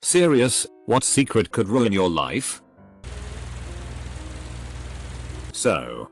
Serious, what secret could ruin your life? So,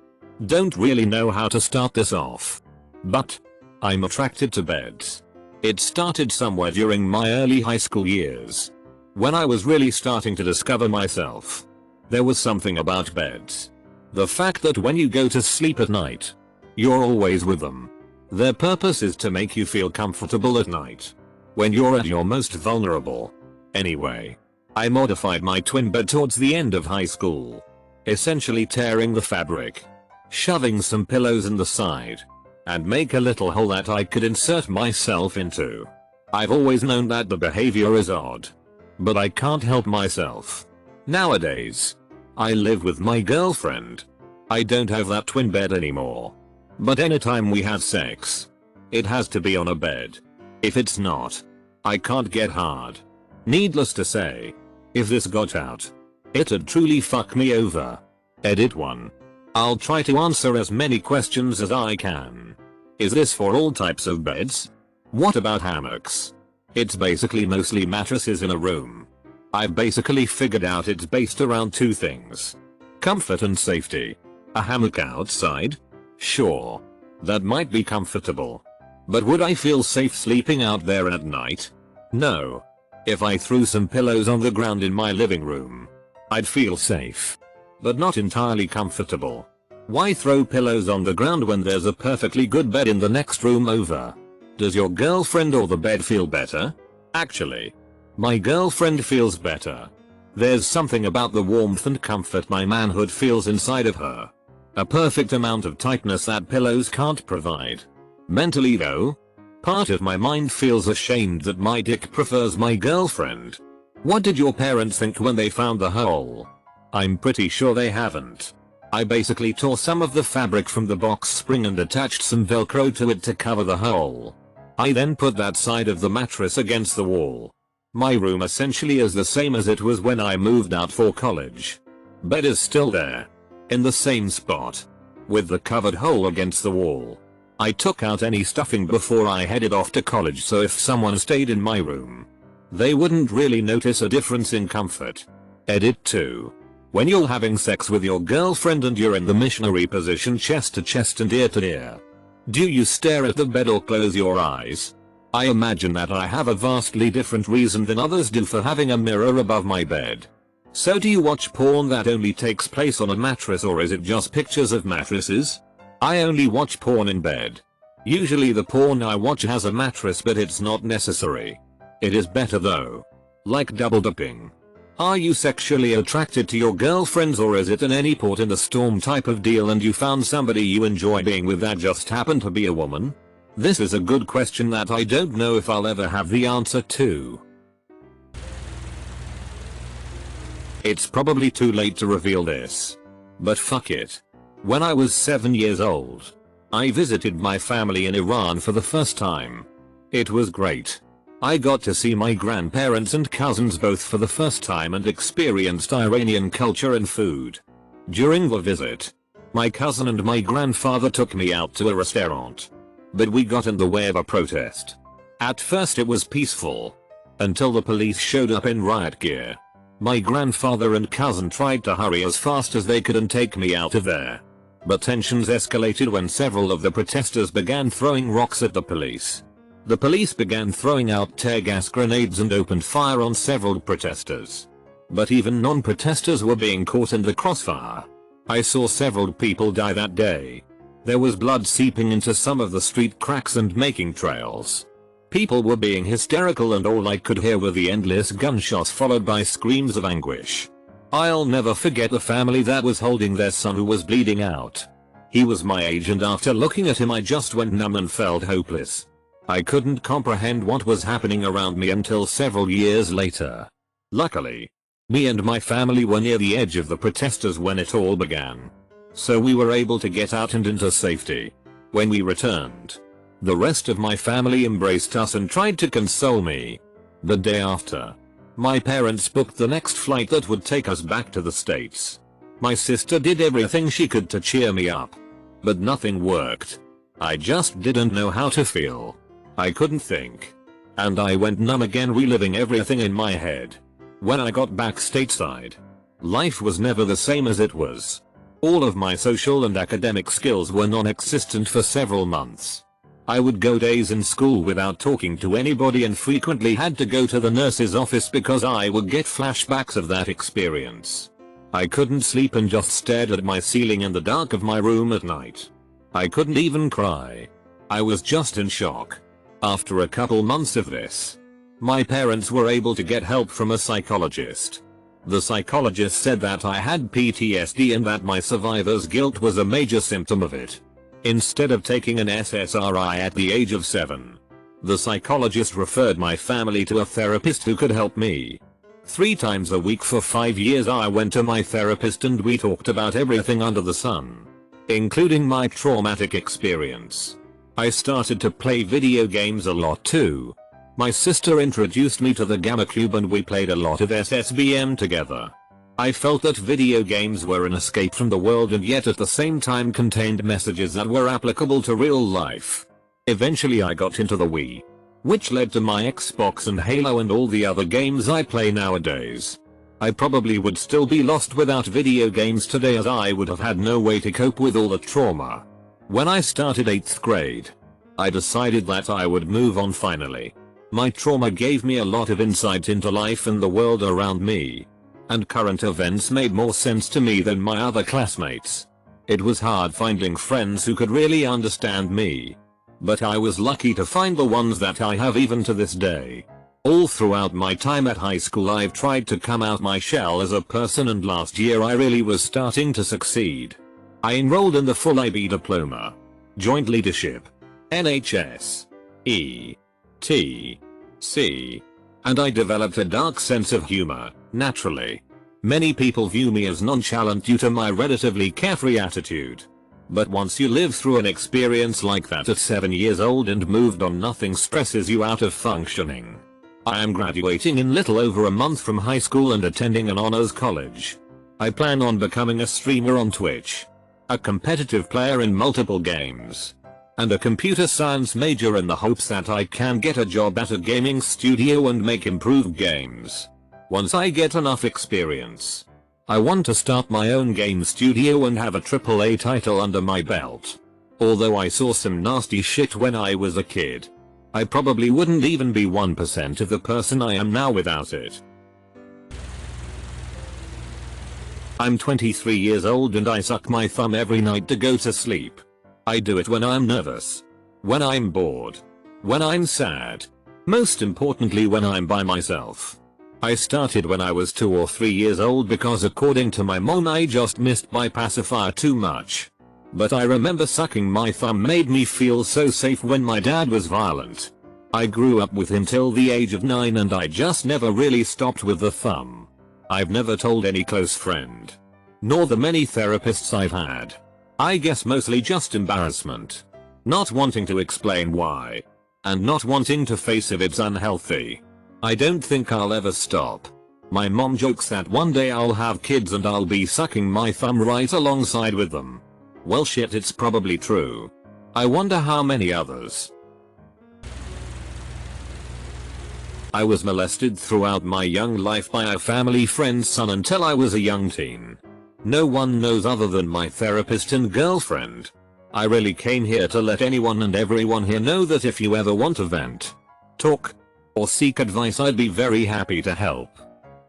don't really know how to start this off. But, I'm attracted to beds. It started somewhere during my early high school years. When I was really starting to discover myself. There was something about beds. The fact that when you go to sleep at night, you're always with them. Their purpose is to make you feel comfortable at night. When you're at your most vulnerable. Anyway, I modified my twin bed towards the end of high school. Essentially tearing the fabric, shoving some pillows in the side, and make a little hole that I could insert myself into. I've always known that the behavior is odd, but I can't help myself. Nowadays, I live with my girlfriend. I don't have that twin bed anymore. But anytime we have sex, it has to be on a bed. If it's not, I can't get hard. Needless to say, if this got out, it'd truly fuck me over. Edit 1. I'll try to answer as many questions as I can. Is this for all types of beds? What about hammocks? It's basically mostly mattresses in a room. I've basically figured out it's based around two things. Comfort and safety. A hammock outside? Sure. That might be comfortable. But would I feel safe sleeping out there at night? No. If I threw some pillows on the ground in my living room, I'd feel safe. But not entirely comfortable. Why throw pillows on the ground when there's a perfectly good bed in the next room over? Does your girlfriend or the bed feel better? Actually, my girlfriend feels better. There's something about the warmth and comfort my manhood feels inside of her. A perfect amount of tightness that pillows can't provide. Mentally though, part of my mind feels ashamed that my dick prefers my girlfriend. What did your parents think when they found the hole? I'm pretty sure they haven't. I basically tore some of the fabric from the box spring and attached some velcro to it to cover the hole. I then put that side of the mattress against the wall. My room essentially is the same as it was when I moved out for college. Bed is still there. In the same spot. With the covered hole against the wall. I took out any stuffing before I headed off to college, so if someone stayed in my room, they wouldn't really notice a difference in comfort. Edit 2. When you're having sex with your girlfriend and you're in the missionary position chest to chest and ear to ear, do you stare at the bed or close your eyes? I imagine that I have a vastly different reason than others do for having a mirror above my bed. So do you watch porn that only takes place on a mattress, or is it just pictures of mattresses? I only watch porn in bed. Usually the porn I watch has a mattress, but it's not necessary. It is better though. Like double dipping. Are you sexually attracted to your girlfriends, or is it an any port in the storm type of deal and you found somebody you enjoy being with that just happened to be a woman? This is a good question that I don't know if I'll ever have the answer to. It's probably too late to reveal this. But fuck it. When I was 7 years old, I visited my family in Iran for the first time. It was great. I got to see my grandparents and cousins both for the first time and experienced Iranian culture and food. During the visit, my cousin and my grandfather took me out to a restaurant. But we got in the way of a protest. At first it was peaceful. Until the police showed up in riot gear. My grandfather and cousin tried to hurry as fast as they could and take me out of there. But tensions escalated when several of the protesters began throwing rocks at the police. The police began throwing out tear gas grenades and opened fire on several protesters. But even non-protesters were being caught in the crossfire. I saw several people die that day. There was blood seeping into some of the street cracks and making trails. People were being hysterical and all I could hear were the endless gunshots followed by screams of anguish. I'll never forget the family that was holding their son who was bleeding out. He was my age and after looking at him I just went numb and felt hopeless. I couldn't comprehend what was happening around me until several years later. Luckily, me and my family were near the edge of the protesters when it all began. So we were able to get out and into safety. When we returned, the rest of my family embraced us and tried to console me. The day after, my parents booked the next flight that would take us back to the States. My sister did everything she could to cheer me up. But nothing worked. I just didn't know how to feel. I couldn't think. And I went numb again, reliving everything in my head. When I got back stateside, life was never the same as it was. All of my social and academic skills were non-existent for several months. I would go days in school without talking to anybody and frequently had to go to the nurse's office because I would get flashbacks of that experience. I couldn't sleep and just stared at my ceiling in the dark of my room at night. I couldn't even cry. I was just in shock. After a couple months of this, my parents were able to get help from a psychologist. The psychologist said that I had PTSD and that my survivor's guilt was a major symptom of it. Instead of taking an SSRI at the age of 7, the psychologist referred my family to a therapist who could help me. 3 times a week for 5 years I went to my therapist and we talked about everything under the sun, including my traumatic experience. I started to play video games a lot too. My sister introduced me to the Gamma Cube and we played a lot of SSBM together. I felt that video games were an escape from the world and yet at the same time contained messages that were applicable to real life. Eventually I got into the Wii, which led to my Xbox and Halo and all the other games I play nowadays. I probably would still be lost without video games today, as I would have had no way to cope with all the trauma. When I started 8th grade, I decided that I would move on finally. My trauma gave me a lot of insight into life and the world around me. And current events made more sense to me than my other classmates. It was hard finding friends who could really understand me. But I was lucky to find the ones that I have even to this day. All throughout my time at high school I've tried to come out my shell as a person, and last year I really was starting to succeed. I enrolled in the full IB diploma, Joint Leadership, NHS, ETC, and I developed a dark sense of humor, naturally. Many people view me as nonchalant due to my relatively carefree attitude. But once you live through an experience like that at 7 years old and moved on, nothing stresses you out of functioning. I am graduating in little over a month from high school and attending an honors college. I plan on becoming a streamer on Twitch, a competitive player in multiple games, and a computer science major in the hopes that I can get a job at a gaming studio and make improved games. Once I get enough experience, I want to start my own game studio and have a AAA title under my belt. Although I saw some nasty shit when I was a kid, I probably wouldn't even be 1% of the person I am now without it. I'm 23 years old and I suck my thumb every night to go to sleep. I do it when I'm nervous, when I'm bored, when I'm sad, most importantly when I'm by myself. I started when I was 2 or 3 years old because according to my mom I just missed my pacifier too much. But I remember sucking my thumb made me feel so safe when my dad was violent. I grew up with him till the age of 9 and I just never really stopped with the thumb. I've never told any close friend, nor the many therapists I've had. I guess mostly just embarrassment. Not wanting to explain why. And not wanting to face if it's unhealthy. I don't think I'll ever stop. My mom jokes that one day I'll have kids and I'll be sucking my thumb right alongside with them. Well shit, it's probably true. I wonder how many others. I was molested throughout my young life by a family friend's son until I was a young teen. No one knows other than my therapist and girlfriend. I really came here to let anyone and everyone here know that if you ever want to vent, talk, or seek advice, I'd be very happy to help.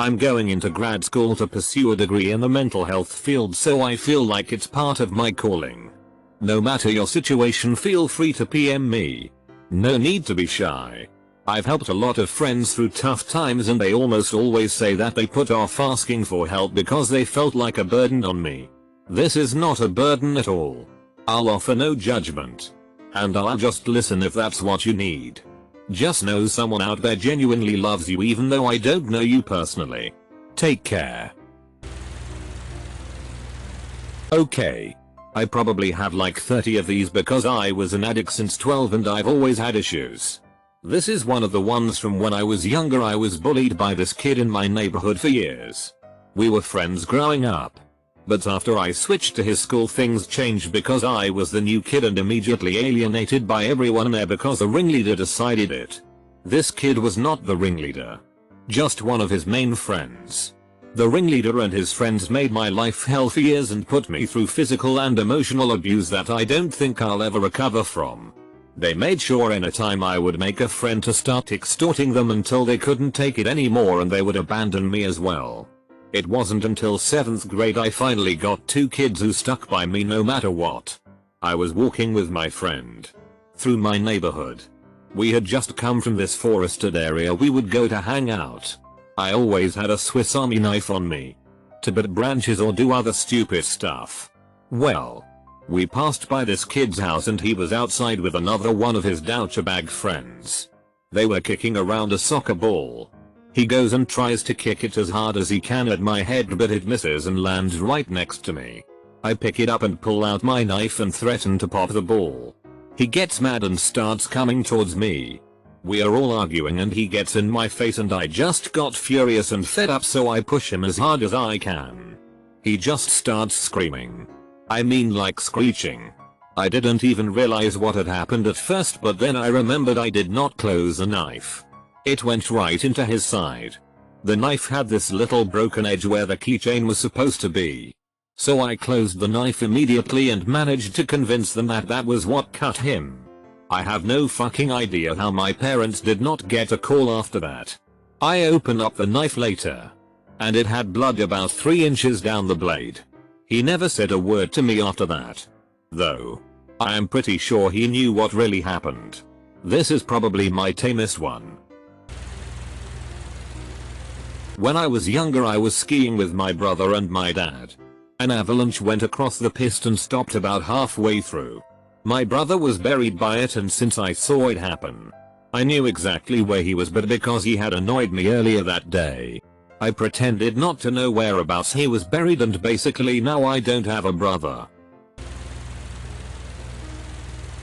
I'm going into grad school to pursue a degree in the mental health field, so I feel like it's part of my calling. No matter your situation, feel free to PM me. No need to be shy. I've helped a lot of friends through tough times and they almost always say that they put off asking for help because they felt like a burden on me. This is not a burden at all. I'll offer no judgment. And I'll just listen if that's what you need. Just know someone out there genuinely loves you even though I don't know you personally. Take care. Okay. I probably have like 30 of these because I was an addict since 12 and I've always had issues. This is one of the ones from when I was younger. I was bullied by this kid in my neighborhood for years. We were friends growing up. But after I switched to his school, things changed because I was the new kid and immediately alienated by everyone there because the ringleader decided it. This kid was not the ringleader. Just one of his main friends. The ringleader and his friends made my life hell for years and put me through physical and emotional abuse that I don't think I'll ever recover from. They made sure anytime I would make a friend to start extorting them until they couldn't take it anymore and they would abandon me as well. It wasn't until 7th grade I finally got 2 kids who stuck by me no matter what. I was walking with my friend through my neighborhood. We had just come from this forested area we would go to hang out. I always had a Swiss Army knife on me to bit branches or do other stupid stuff. Well, we passed by this kid's house and he was outside with another one of his douchebag friends. They were kicking around a soccer ball. He goes and tries to kick it as hard as he can at my head, but it misses and lands right next to me. I pick it up and pull out my knife and threaten to pop the ball. He gets mad and starts coming towards me. We are all arguing and he gets in my face and I just got furious and fed up, so I push him as hard as I can. He just starts screaming. I mean like screeching. I didn't even realize what had happened at first, but then I remembered I did not close the knife. It went right into his side. The knife had this little broken edge where the keychain was supposed to be. So I closed the knife immediately and managed to convince them that that was what cut him. I have no fucking idea how my parents did not get a call after that. I opened up the knife later, and it had blood about 3 inches down the blade. He never said a word to me after that. Though, I am pretty sure he knew what really happened. This is probably my tamest one. When I was younger I was skiing with my brother and my dad. An avalanche went across the piste and stopped about halfway through. My brother was buried by it, and since I saw it happen, I knew exactly where he was, but because he had annoyed me earlier that day, I pretended not to know whereabouts he was buried, and basically now I don't have a brother.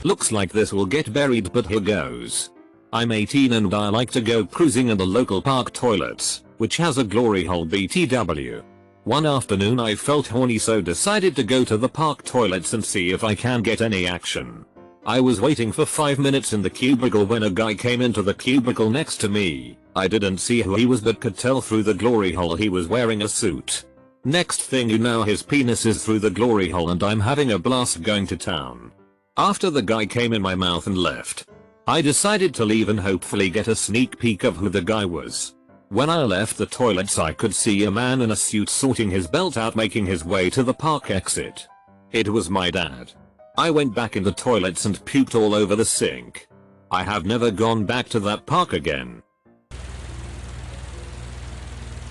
Looks like this will get buried, but here goes. I'm 18 and I like to go cruising in the local park toilets, which has a glory hole BTW. One afternoon I felt horny, so decided to go to the park toilets and see if I can get any action. I was waiting for 5 minutes in the cubicle when a guy came into the cubicle next to me. I didn't see who he was but could tell through the glory hole he was wearing a suit. Next thing you know, his penis is through the glory hole and I'm having a blast going to town. After the guy came in my mouth and left, I decided to leave and hopefully get a sneak peek of who the guy was. When I left the toilets I could see a man in a suit sorting his belt out, making his way to the park exit. It was my dad. I went back in the toilets and puked all over the sink. I have never gone back to that park again.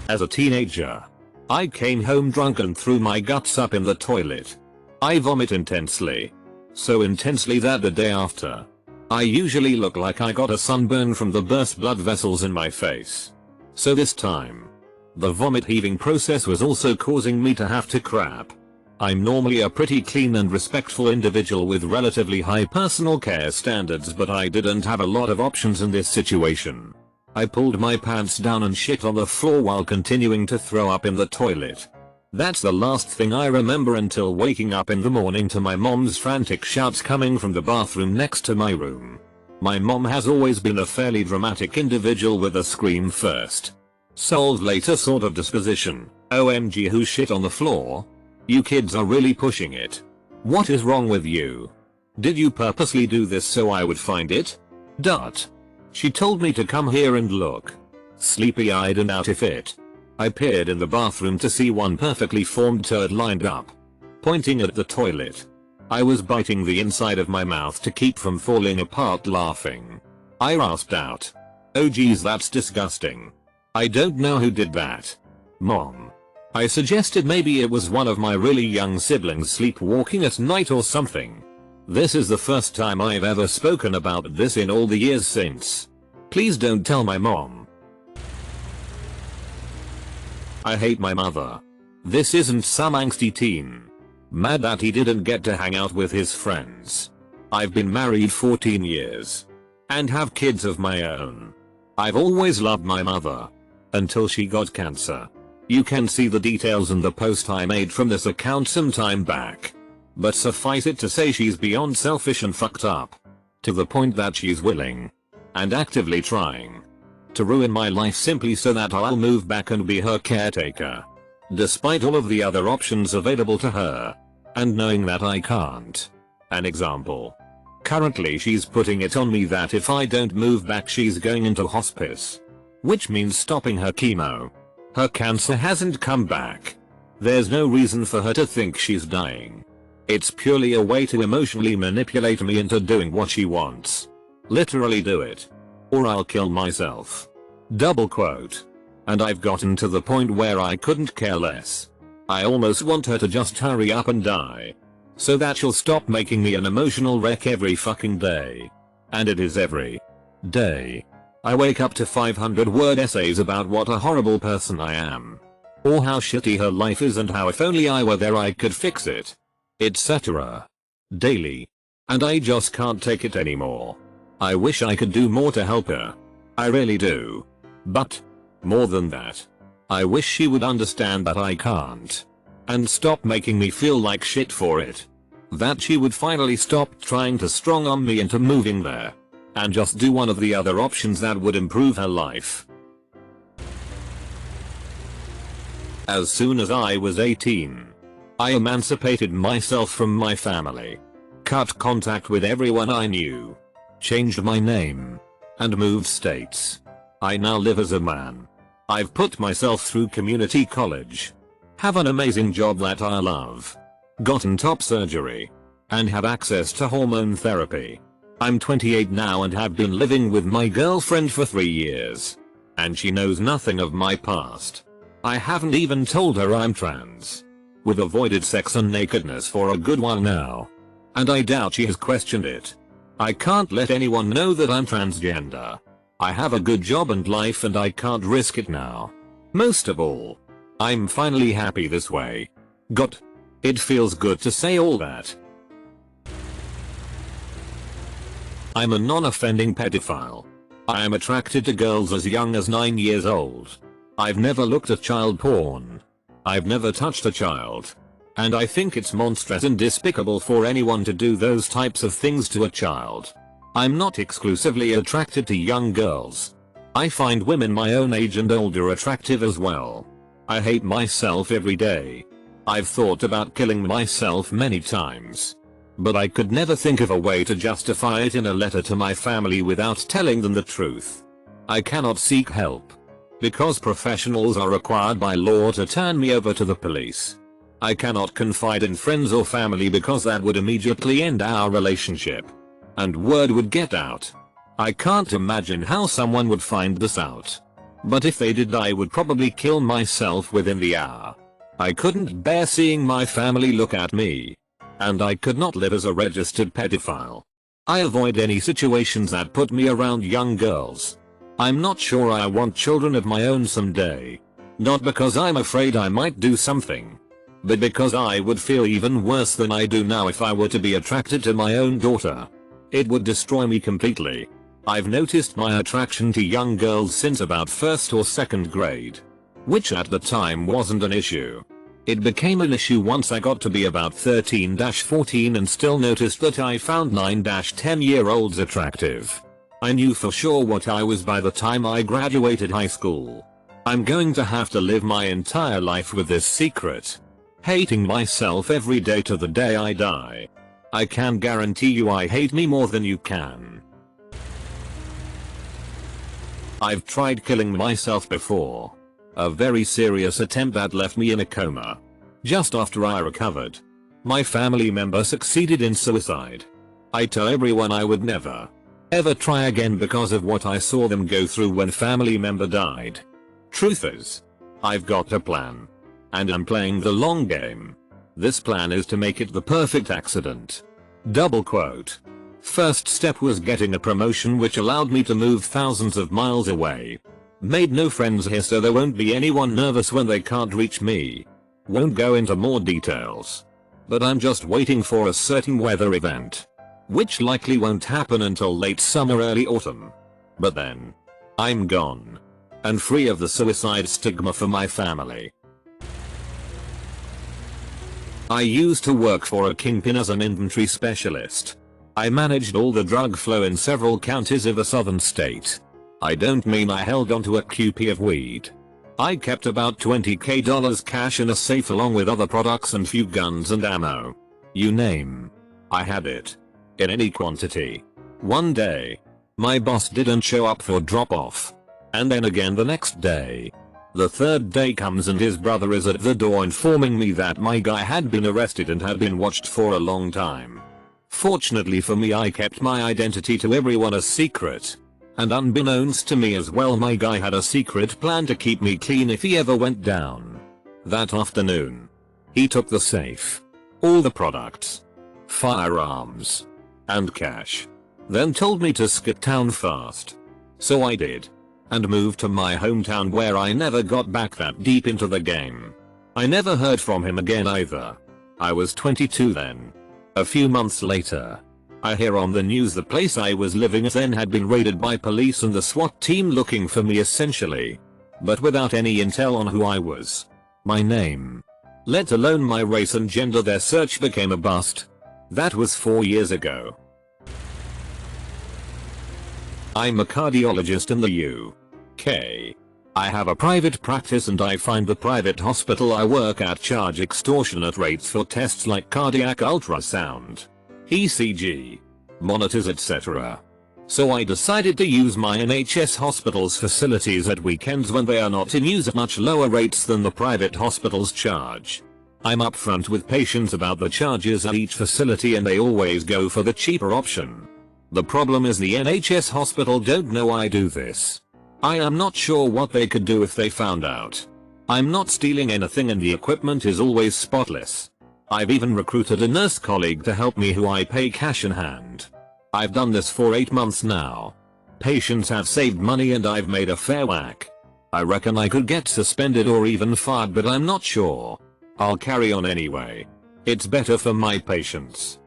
As a teenager, I came home drunk and threw my guts up in the toilet. I vomit intensely. So intensely that the day after, I usually look like I got a sunburn from the burst blood vessels in my face. So this time, the vomit heaving process was also causing me to have to crap. I'm normally a pretty clean and respectful individual with relatively high personal care standards, but I didn't have a lot of options in this situation. I pulled my pants down and shit on the floor while continuing to throw up in the toilet. That's the last thing I remember until waking up in the morning to my mom's frantic shouts coming from the bathroom next to my room. My mom has always been a fairly dramatic individual with a scream first, solve later sort of disposition. OMG, who shit on the floor? You kids are really pushing it. What is wrong with you? Did you purposely do this so I would find it? Dot. She told me to come here and look. Sleepy-eyed and out of it, I peered in the bathroom to see one perfectly formed turd lined up, pointing at the toilet. I was biting the inside of my mouth to keep from falling apart laughing. I rasped out, "Oh geez, that's disgusting. I don't know who did that. Mom." I suggested maybe it was one of my really young siblings sleepwalking at night or something. This is the first time I've ever spoken about this in all the years since. Please don't tell my mom. I hate my mother. This isn't some angsty teen mad that he didn't get to hang out with his friends. I've been married 14 years and have kids of my own. I've always loved my mother until she got cancer. You can see the details in the post I made from this account some time back. But suffice it to say she's beyond selfish and fucked up, to the point that she's willing and actively trying to ruin my life simply so that I'll move back and be her caretaker. Despite all of the other options available to her, and knowing that I can't. An example. Currently she's putting it on me that if I don't move back she's going into hospice. Which means stopping her chemo. Her cancer hasn't come back. There's no reason for her to think she's dying. It's purely a way to emotionally manipulate me into doing what she wants. Literally do it. Or I'll kill myself. Double quote. And I've gotten to the point where I couldn't care less. I almost want her to just hurry up and die. So that she'll stop making me an emotional wreck every fucking day. And it is every day. I wake up to 500-word essays about what a horrible person I am. Or how shitty her life is and how if only I were there I could fix it. Etc. Daily. And I just can't take it anymore. I wish I could do more to help her. I really do. But, more than that, I wish she would understand that I can't. And stop making me feel like shit for it. That she would finally stop trying to strong arm me into moving there. And just do one of the other options that would improve her life. As soon as I was 18, I emancipated myself from my family. Cut contact with everyone I knew. Changed my name. And moved states. I now live as a man. I've put myself through community college. Have an amazing job that I love. Gotten top surgery. And have access to hormone therapy. I'm 28 now and have been living with my girlfriend for 3 years. And she knows nothing of my past. I haven't even told her I'm trans. We've avoided sex and nakedness for a good while now. And I doubt she has questioned it. I can't let anyone know that I'm transgender. I have a good job and life and I can't risk it now. Most of all, I'm finally happy this way. God. It feels good to say all that. I'm a non-offending pedophile. I am attracted to girls as young as 9 years old. I've never looked at child porn. I've never touched a child. And I think it's monstrous and despicable for anyone to do those types of things to a child. I'm not exclusively attracted to young girls. I find women my own age and older attractive as well. I hate myself every day. I've thought about killing myself many times. But I could never think of a way to justify it in a letter to my family without telling them the truth. I cannot seek help. Because professionals are required by law to turn me over to the police. I cannot confide in friends or family because that would immediately end our relationship. And word would get out. I can't imagine how someone would find this out. But if they did I would probably kill myself within the hour. I couldn't bear seeing my family look at me. And I could not live as a registered pedophile. I avoid any situations that put me around young girls. I'm not sure I want children of my own someday. Not because I'm afraid I might do something. But because I would feel even worse than I do now if I were to be attracted to my own daughter. It would destroy me completely. I've noticed my attraction to young girls since about 1st or 2nd grade. Which at the time wasn't an issue. It became an issue once I got to be about 13-14 and still noticed that I found 9-10-year-olds attractive. I knew for sure what I was by the time I graduated high school. I'm going to have to live my entire life with this secret. Hating myself every day to the day I die. I can guarantee you I hate me more than you can. I've tried killing myself before. A very serious attempt that left me in a coma. Just after I recovered. My family member succeeded in suicide. I tell everyone I would never, ever try again because of what I saw them go through when family member died. Truth is, I've got a plan. And I'm playing the long game. This plan is to make it the perfect accident. Double quote. First step was getting a promotion which allowed me to move thousands of miles away. Made no friends here so there won't be anyone nervous when they can't reach me. Won't go into more details. But I'm just waiting for a certain weather event. Which likely won't happen until late summer early autumn. But then, I'm gone. And free of the suicide stigma for my family. I used to work for a kingpin as an inventory specialist. I managed all the drug flow in several counties of a southern state. I don't mean I held onto a QP of weed. I kept about $20k cash in a safe along with other products and few guns and ammo. You name. I had it. In any quantity. One day. My boss didn't show up for drop off. And then again the next day. The third day comes and his brother is at the door informing me that my guy had been arrested and had been watched for a long time. Fortunately for me, I kept my identity to everyone a secret. And unbeknownst to me as well, my guy had a secret plan to keep me clean if he ever went down. That afternoon. He took the safe. All the products. Firearms. And cash. Then told me to skip town fast. So I did. And moved to my hometown where I never got back that deep into the game. I never heard from him again either. I was 22 then. A few months later. I hear on the news the place I was living at then had been raided by police and the SWAT team looking for me essentially. But without any intel on who I was. My name. Let alone my race and gender. Their search became a bust. That was 4 years ago. I'm a cardiologist in the UK. I have a private practice and I find the private hospital I work at charge extortionate rates for tests like cardiac ultrasound, ECG, monitors, etc. So I decided to use my NHS hospital's facilities at weekends when they are not in use at much lower rates than the private hospitals charge. I'm upfront with patients about the charges at each facility and they always go for the cheaper option. The problem is the NHS hospital don't know I do this. I am not sure what they could do if they found out. I'm not stealing anything and the equipment is always spotless. I've even recruited a nurse colleague to help me who I pay cash in hand. I've done this for 8 months now. Patients have saved money and I've made a fair whack. I reckon I could get suspended or even fired, but I'm not sure. I'll carry on anyway. It's better for my patients.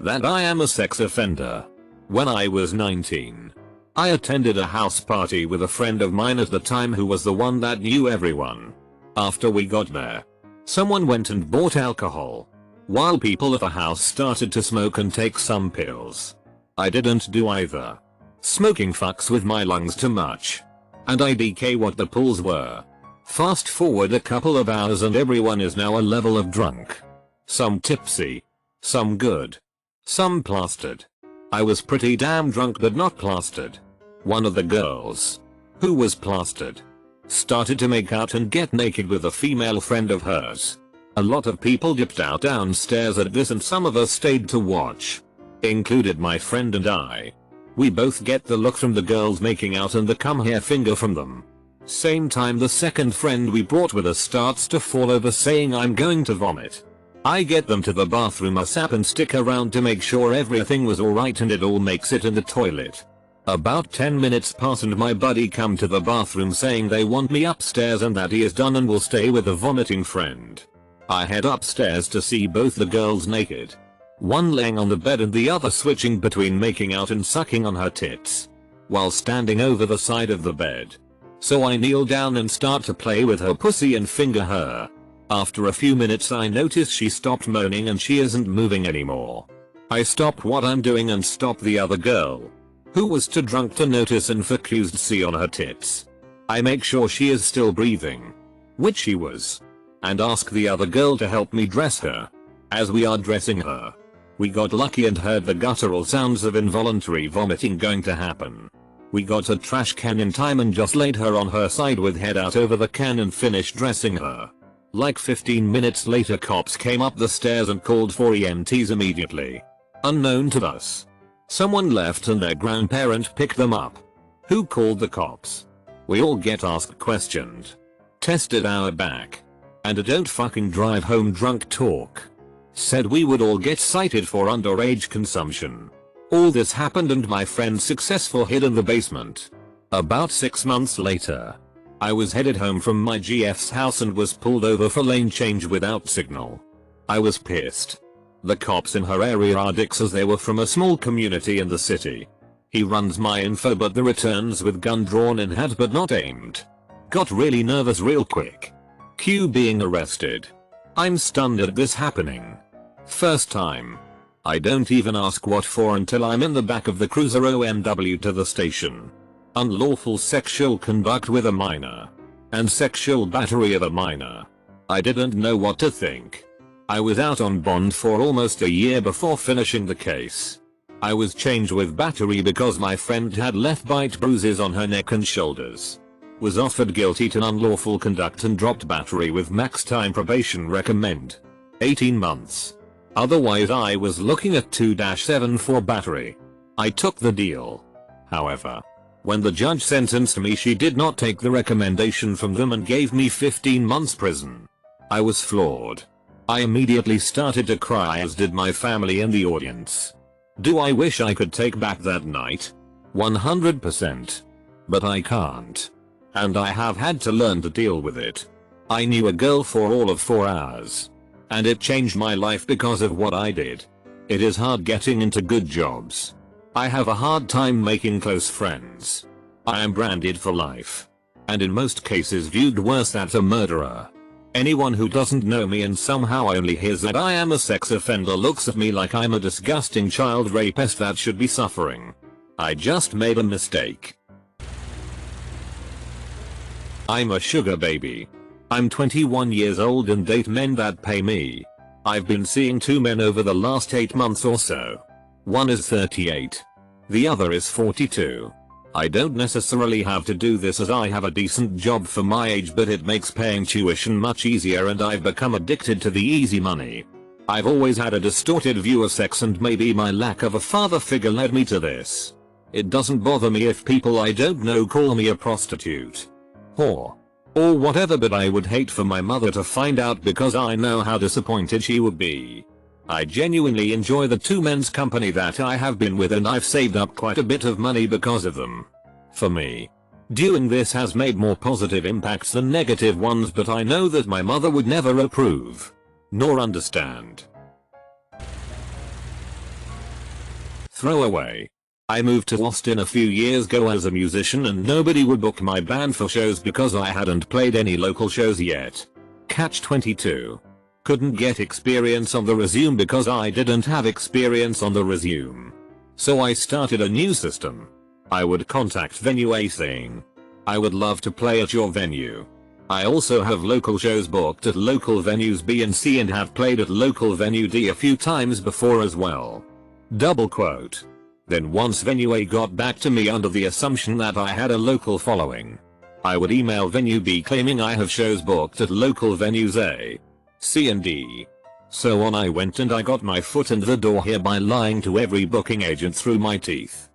That I am a sex offender. When I was 19, I attended a house party with a friend of mine at the time who was the one that knew everyone. After we got there, someone went and bought alcohol, while people at the house started to smoke and take some pills. I didn't do either. Smoking fucks with my lungs too much. And I DK what the pulls were. Fast forward a couple of hours and everyone is now a level of drunk. Some tipsy. Some good. Some plastered. I was pretty damn drunk but not plastered. One of the girls, who was plastered, started to make out and get naked with a female friend of hers. A lot of people dipped out downstairs at this and some of us stayed to watch. Included my friend and I. We both get the look from the girls making out and the come here finger from them. Same time the second friend we brought with us starts to fall over saying I'm going to vomit. I get them to the bathroom ASAP and stick around to make sure everything was alright and it all makes it in the toilet. About 10 minutes pass and my buddy come to the bathroom saying they want me upstairs and that he is done and will stay with the vomiting friend. I head upstairs to see both the girls naked. One laying on the bed and the other switching between making out and sucking on her tits, while standing over the side of the bed. So I kneel down and start to play with her pussy and finger her. After a few minutes I notice she stopped moaning and she isn't moving anymore. I stop what I'm doing and stop the other girl, who was too drunk to notice and focused see on her tits. I make sure she is still breathing, which she was, and ask the other girl to help me dress her. As we are dressing her, we got lucky and heard the guttural sounds of involuntary vomiting going to happen. We got a trash can in time and just laid her on her side with head out over the can and finished dressing her. Like 15 minutes later cops came up the stairs and called for EMTs immediately. Unknown to us. Someone left and their grandparent picked them up. Who called the cops? We all get asked questioned. Tested our back. And a don't fucking drive home drunk talk. Said we would all get cited for underage consumption. All this happened and my friend successful hid in the basement. About 6 months later, I was headed home from my GF's house and was pulled over for lane change without signal. I was pissed. The cops in her area are dicks as they were from a small community in the city. He runs my info but the returns with gun drawn in hand but not aimed. Got really nervous real quick. Q being arrested. I'm stunned at this happening. First time. I don't even ask what for until I'm in the back of the cruiser OMW to the station. Unlawful sexual conduct with a minor. And sexual battery of a minor. I didn't know what to think. I was out on bond for almost a year before finishing the case. I was charged with battery because my friend had left bite bruises on her neck and shoulders. Was offered guilty to unlawful conduct and dropped battery with max time probation recommend. 18 months. Otherwise I was looking at 2-7 for battery. I took the deal. However, when the judge sentenced me, she did not take the recommendation from them and gave me 15 months prison. I was floored. I immediately started to cry, as did my family in the audience. Do I wish I could take back that night? 100%. But I can't. And I have had to learn to deal with it. I knew a girl for all of 4 hours. And it changed my life because of what I did. It is hard getting into good jobs. I have a hard time making close friends. I am branded for life. And in most cases viewed worse as a murderer. Anyone who doesn't know me and somehow only hears that I am a sex offender looks at me like I'm a disgusting child rapist that should be suffering. I just made a mistake. I'm a sugar baby. I'm 21 years old and date men that pay me. I've been seeing 2 men over the last 8 months or so. One is 38. The other is 42. I don't necessarily have to do this as I have a decent job for my age, but it makes paying tuition much easier and I've become addicted to the easy money. I've always had a distorted view of sex and maybe my lack of a father figure led me to this. It doesn't bother me if people I don't know call me a prostitute. Whore. Or whatever, but I would hate for my mother to find out because I know how disappointed she would be. I genuinely enjoy the 2 men's company that I have been with and I've saved up quite a bit of money because of them. For me, doing this has made more positive impacts than negative ones, but I know that my mother would never approve. Nor understand. Throwaway. I moved to Austin a few years ago as a musician and nobody would book my band for shows because I hadn't played any local shows yet. Catch 22. Couldn't get experience on the resume because I didn't have experience on the resume. So I started a new system. I would contact venue A saying, I would love to play at your venue. I also have local shows booked at local venues B and C and have played at local venue D a few times before as well. Double quote. Then once venue A got back to me under the assumption that I had a local following, I would email venue B claiming I have shows booked at local venues A, C and D. So on I went and I got my foot in the door here by lying to every booking agent through my teeth.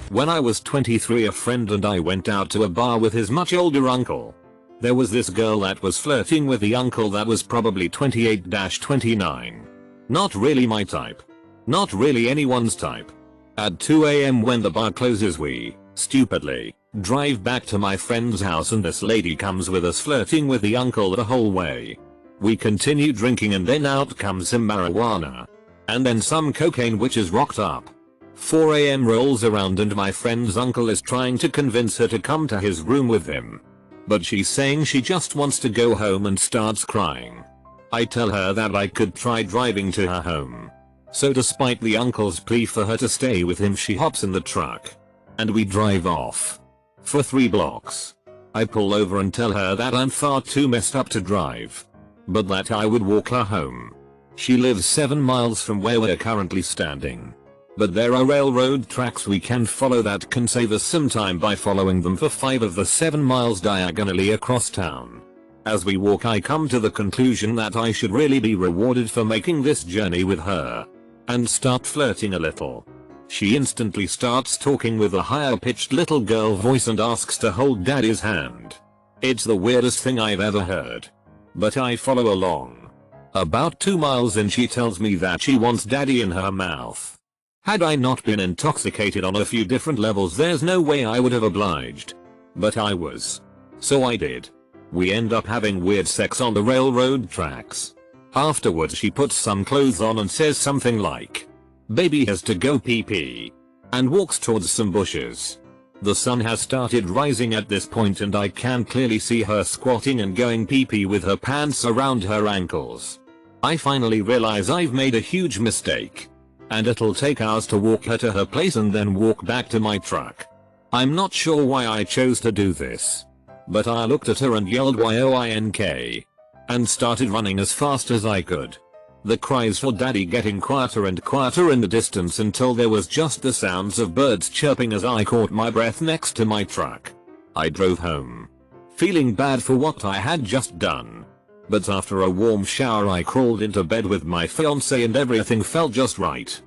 When I was 23, a friend and I went out to a bar with his much older uncle. There was this girl that was flirting with the uncle that was probably 28-29. Not really my type. Not really anyone's type. At 2 AM when the bar closes we, stupidly, drive back to my friend's house and this lady comes with us flirting with the uncle the whole way. We continue drinking and then out comes some marijuana. And then some cocaine which is rocked up. 4 AM rolls around and my friend's uncle is trying to convince her to come to his room with him. But she's saying she just wants to go home and starts crying. I tell her that I could try driving to her home. So despite the uncle's plea for her to stay with him, she hops in the truck. And we drive off. For 3 blocks. I pull over and tell her that I'm far too messed up to drive. But that I would walk her home. She lives 7 miles from where we're currently standing. But there are railroad tracks we can follow that can save us some time by following them for 5 of the 7 miles diagonally across town. As we walk I come to the conclusion that I should really be rewarded for making this journey with her. And start flirting a little. She instantly starts talking with a higher pitched little girl voice and asks to hold daddy's hand. It's the weirdest thing I've ever heard. But I follow along. About 2 miles in she tells me that she wants daddy in her mouth. Had I not been intoxicated on a few different levels there's no way I would have obliged. But I was. So I did. We end up having weird sex on the railroad tracks. Afterwards she puts some clothes on and says something like, "Baby has to go pee pee," and walks towards some bushes. The sun has started rising at this point and I can clearly see her squatting and going pee-pee with her pants around her ankles. I finally realize I've made a huge mistake. And it'll take hours to walk her to her place and then walk back to my truck. I'm not sure why I chose to do this. But I looked at her and yelled "Yoink" and started running as fast as I could. The cries for daddy getting quieter and quieter in the distance until there was just the sounds of birds chirping as I caught my breath next to my truck. I drove home, feeling bad for what I had just done. But after a warm shower I crawled into bed with my fiance and everything felt just right.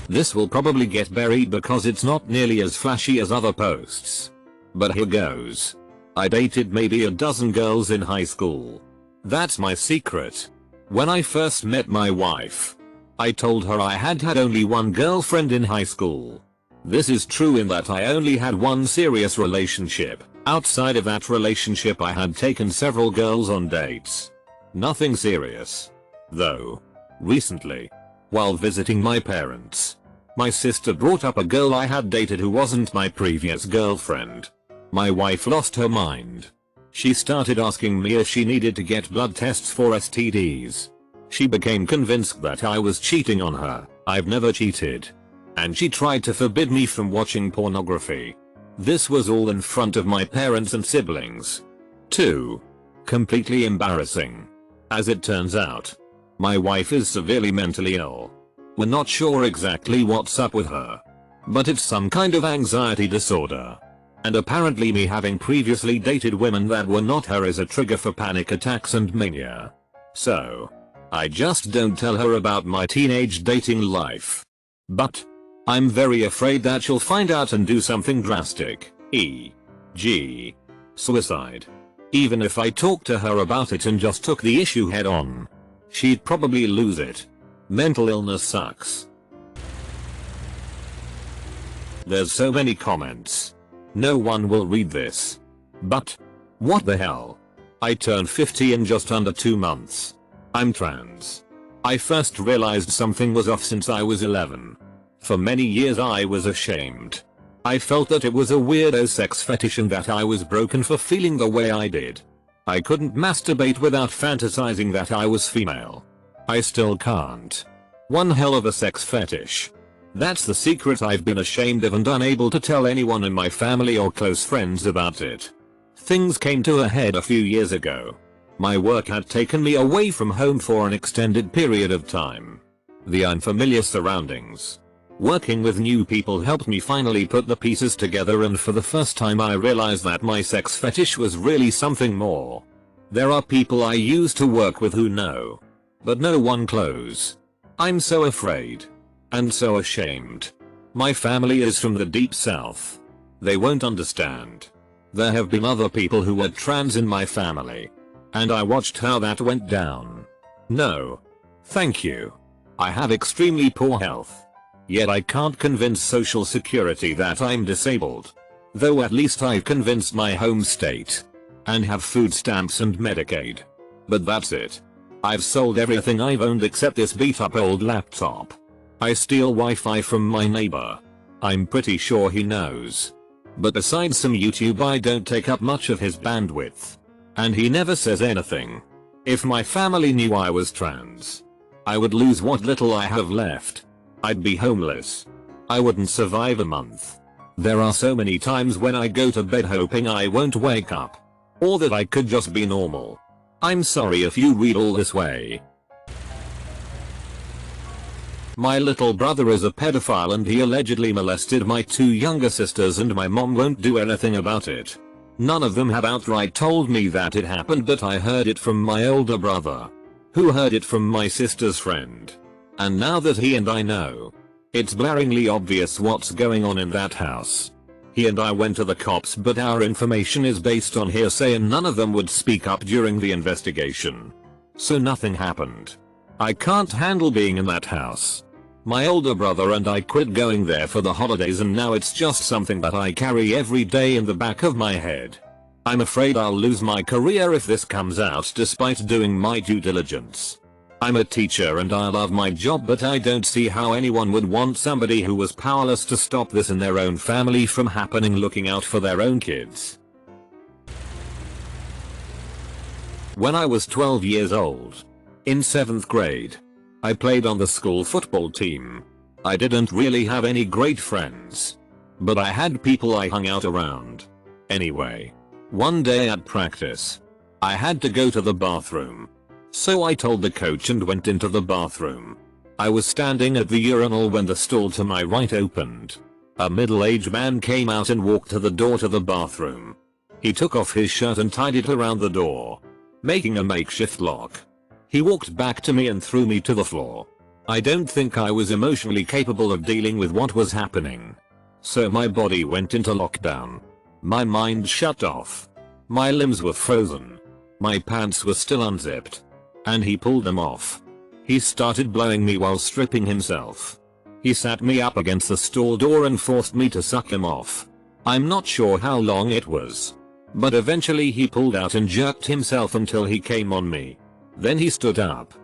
This will probably get buried because it's not nearly as flashy as other posts. But here goes. I dated maybe a dozen girls in high school. That's my secret. When I first met my wife, I told her I had only one girlfriend in high school. This is true in that I only had one serious relationship. Outside of that relationship I had taken several girls on dates. Nothing serious. Though, recently, while visiting my parents, my sister brought up a girl I had dated who wasn't my previous girlfriend. My wife lost her mind. She started asking me if she needed to get blood tests for STDs. She became convinced that I was cheating on her. I've never cheated. And she tried to forbid me from watching pornography. This was all in front of my parents and siblings. 2. Completely embarrassing. As it turns out, my wife is severely mentally ill. We're not sure exactly what's up with her, but it's some kind of anxiety disorder. And apparently me having previously dated women that were not her is a trigger for panic attacks and mania. So, I just don't tell her about my teenage dating life. But, I'm very afraid that she'll find out and do something drastic, e.g. suicide. Even if I talked to her about it and just took the issue head on, she'd probably lose it. Mental illness sucks. There's so many comments. No one will read this. But, what the hell? I turned 50 in just under 2 months. I'm trans. I first realized something was off since I was 11. For many years I was ashamed. I felt that it was a weirdo sex fetish and that I was broken for feeling the way I did. I couldn't masturbate without fantasizing that I was female. I still can't. One hell of a sex fetish. That's the secret I've been ashamed of and unable to tell anyone in my family or close friends about it. Things came to a head a few years ago. My work had taken me away from home for an extended period of time. The unfamiliar surroundings, working with new people helped me finally put the pieces together, and for the first time I realized that my sex fetish was really something more. There are people I used to work with who know, but no one close. I'm so afraid. And so ashamed. My family is from the deep south. They won't understand. There have been other people who were trans in my family. And I watched how that went down. No. Thank you. I have extremely poor health. Yet I can't convince Social Security that I'm disabled. Though at least I've convinced my home state. And have food stamps and Medicaid. But that's it. I've sold everything I've owned except this beat up old laptop. I steal Wi-Fi from my neighbor. I'm pretty sure he knows. But besides some YouTube I don't take up much of his bandwidth. And he never says anything. If my family knew I was trans, I would lose what little I have left. I'd be homeless. I wouldn't survive a month. There are so many times when I go to bed hoping I won't wake up. Or that I could just be normal. I'm sorry if you read all this way. My little brother is a pedophile and he allegedly molested my 2 younger sisters and my mom won't do anything about it. None of them have outright told me that it happened, but I heard it from my older brother, who heard it from my sister's friend. And now that he and I know, it's glaringly obvious what's going on in that house. He and I went to the cops, but our information is based on hearsay and none of them would speak up during the investigation. So nothing happened. I can't handle being in that house. My older brother and I quit going there for the holidays and now it's just something that I carry every day in the back of my head. I'm afraid I'll lose my career if this comes out despite doing my due diligence. I'm a teacher and I love my job, but I don't see how anyone would want somebody who was powerless to stop this in their own family from happening, looking out for their own kids. When I was 12 years old, in 7th grade, I played on the school football team. I didn't really have any great friends, but I had people I hung out around. Anyway, one day at practice, I had to go to the bathroom. So I told the coach and went into the bathroom. I was standing at the urinal when the stall to my right opened. A middle-aged man came out and walked to the door to the bathroom. He took off his shirt and tied it around the door, making a makeshift lock. He walked back to me and threw me to the floor. I don't think I was emotionally capable of dealing with what was happening. So my body went into lockdown. My mind shut off. My limbs were frozen. My pants were still unzipped. And he pulled them off. He started blowing me while stripping himself. He sat me up against the stall door and forced me to suck him off. I'm not sure how long it was, but eventually he pulled out and jerked himself until he came on me. Then he stood up,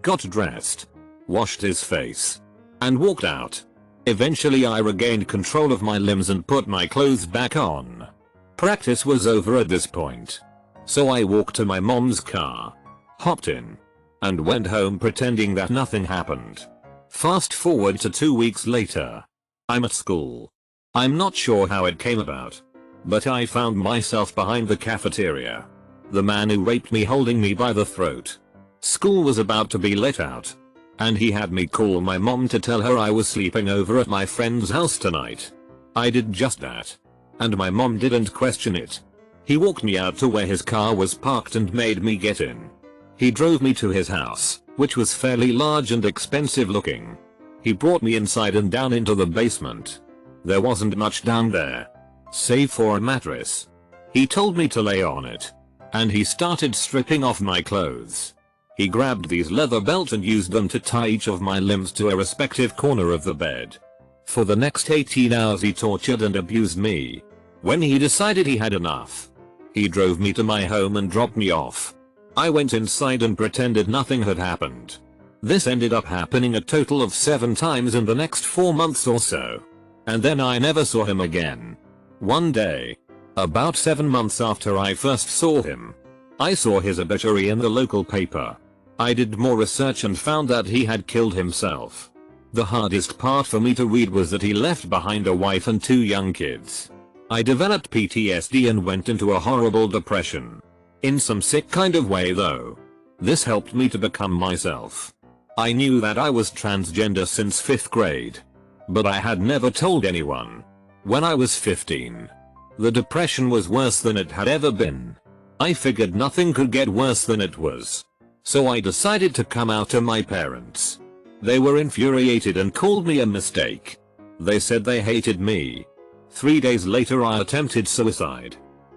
got dressed, washed his face, and walked out. Eventually I regained control of my limbs and put my clothes back on. Practice was over at this point, so I walked to my mom's car, hopped in, and went home pretending that nothing happened. Fast forward to 2 weeks later. I'm at school. I'm not sure how it came about, but I found myself behind the cafeteria. The man who raped me holding me by the throat. School was about to be let out, and he had me call my mom to tell her I was sleeping over at my friend's house tonight. I did just that, and my mom didn't question it. He walked me out to where his car was parked and made me get in. He drove me to his house, which was fairly large and expensive looking. He brought me inside and down into the basement. There wasn't much down there, save for a mattress. He told me to lay on it, and he started stripping off my clothes. He grabbed these leather belts and used them to tie each of my limbs to a respective corner of the bed. For the next 18 hours he tortured and abused me. When he decided he had enough, he drove me to my home and dropped me off. I went inside and pretended nothing had happened. This ended up happening a total of 7 times in the next 4 months or so. And then I never saw him again. One day, about 7 months after I first saw him, I saw his obituary in the local paper. I did more research and found that he had killed himself. The hardest part for me to read was that he left behind a wife and 2 young kids. I developed PTSD and went into a horrible depression. In some sick kind of way though. This helped me to become myself. I knew that I was transgender since 5th grade, but I had never told anyone. When I was 15, the depression was worse than it had ever been. I figured nothing could get worse than it was. So I decided to come out to my parents. They were infuriated and called me a mistake. They said they hated me. 3 days later I attempted suicide.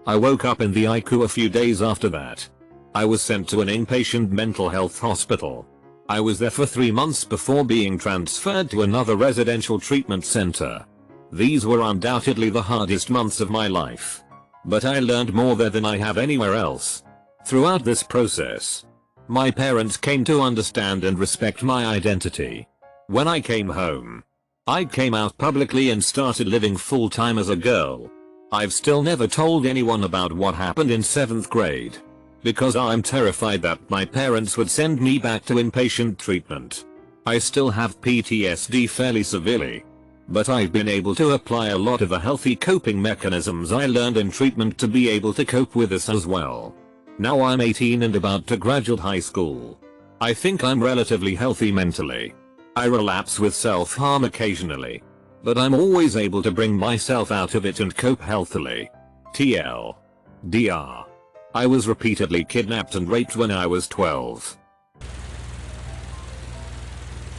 I woke up in the ICU a few days after that. I was sent to an inpatient mental health hospital. I was there for 3 months before being transferred to another residential treatment center. These were undoubtedly the hardest months of my life. But I learned more there than I have anywhere else. Throughout this process, my parents came to understand and respect my identity. When I came home, I came out publicly and started living full-time as a girl. I've still never told anyone about what happened in 7th grade, because I'm terrified that my parents would send me back to inpatient treatment. I still have PTSD fairly severely, but I've been able to apply a lot of the healthy coping mechanisms I learned in treatment to be able to cope with this as well. Now I'm 18 and about to graduate high school. I think I'm relatively healthy mentally. I relapse with self-harm occasionally, but I'm always able to bring myself out of it and cope healthily. TLDR. I was repeatedly kidnapped and raped when I was 12.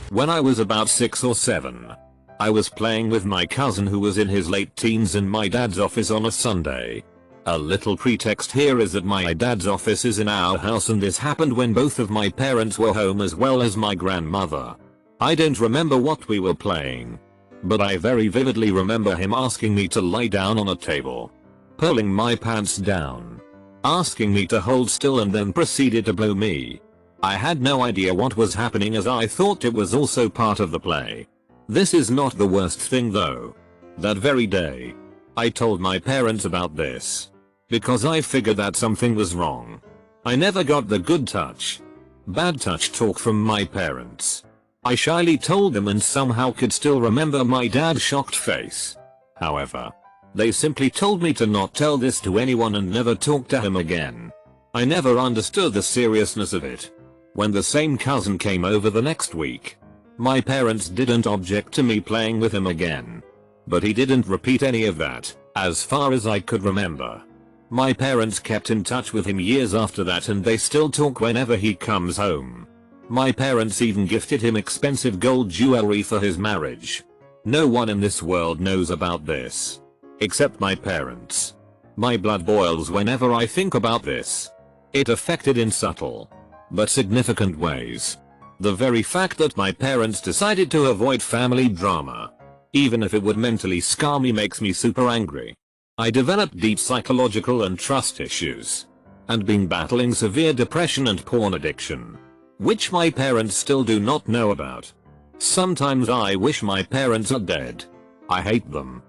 When I was about 6 or 7, I was playing with my cousin who was in his late teens in my dad's office on a Sunday. A little pretext here is that my dad's office is in our house and this happened when both of my parents were home as well as my grandmother. I don't remember what we were playing, but I very vividly remember him asking me to lie down on a table, pulling my pants down, asking me to hold still and then proceeded to blow me. I had no idea what was happening as I thought it was also part of the play. This is not the worst thing though. That very day, I told my parents about this. Because I figured that something was wrong. I never got the good touch, bad touch talk from my parents. I shyly told them and somehow could still remember my dad's shocked face. However, they simply told me to not tell this to anyone and never talk to him again. I never understood the seriousness of it. When the same cousin came over the next week, my parents didn't object to me playing with him again. But he didn't repeat any of that, as far as I could remember. My parents kept in touch with him years after that and they still talk whenever he comes home. My parents even gifted him expensive gold jewelry for his marriage. No one in this world knows about this. Except my parents. My blood boils whenever I think about this. It affected in subtle, but significant ways. The very fact that my parents decided to avoid family drama, even if it would mentally scar me, makes me super angry. I developed deep psychological and trust issues, and been battling severe depression and porn addiction, which my parents still do not know about. Sometimes I wish my parents are dead. I hate them.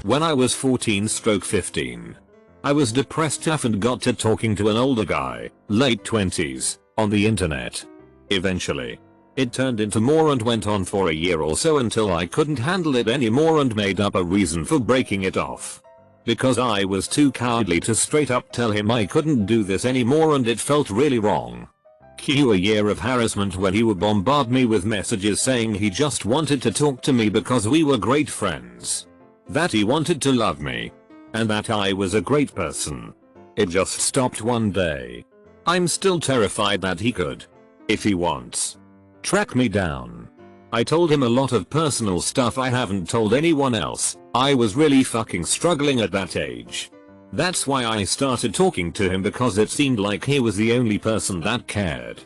When I was 14/15, I was depressed tough and got to talking to an older guy, late 20s, on the internet. Eventually, it turned into more and went on for a year or so until I couldn't handle it anymore and made up a reason for breaking it off. Because I was too cowardly to straight up tell him I couldn't do this anymore and it felt really wrong. Cue a year of harassment when he would bombard me with messages saying he just wanted to talk to me because we were great friends. That he wanted to love me. And that I was a great person. It just stopped one day. I'm still terrified that he could, if he wants, track me down. I told him a lot of personal stuff I haven't told anyone else. I was really fucking struggling at that age. That's why I started talking to him, because it seemed like he was the only person that cared.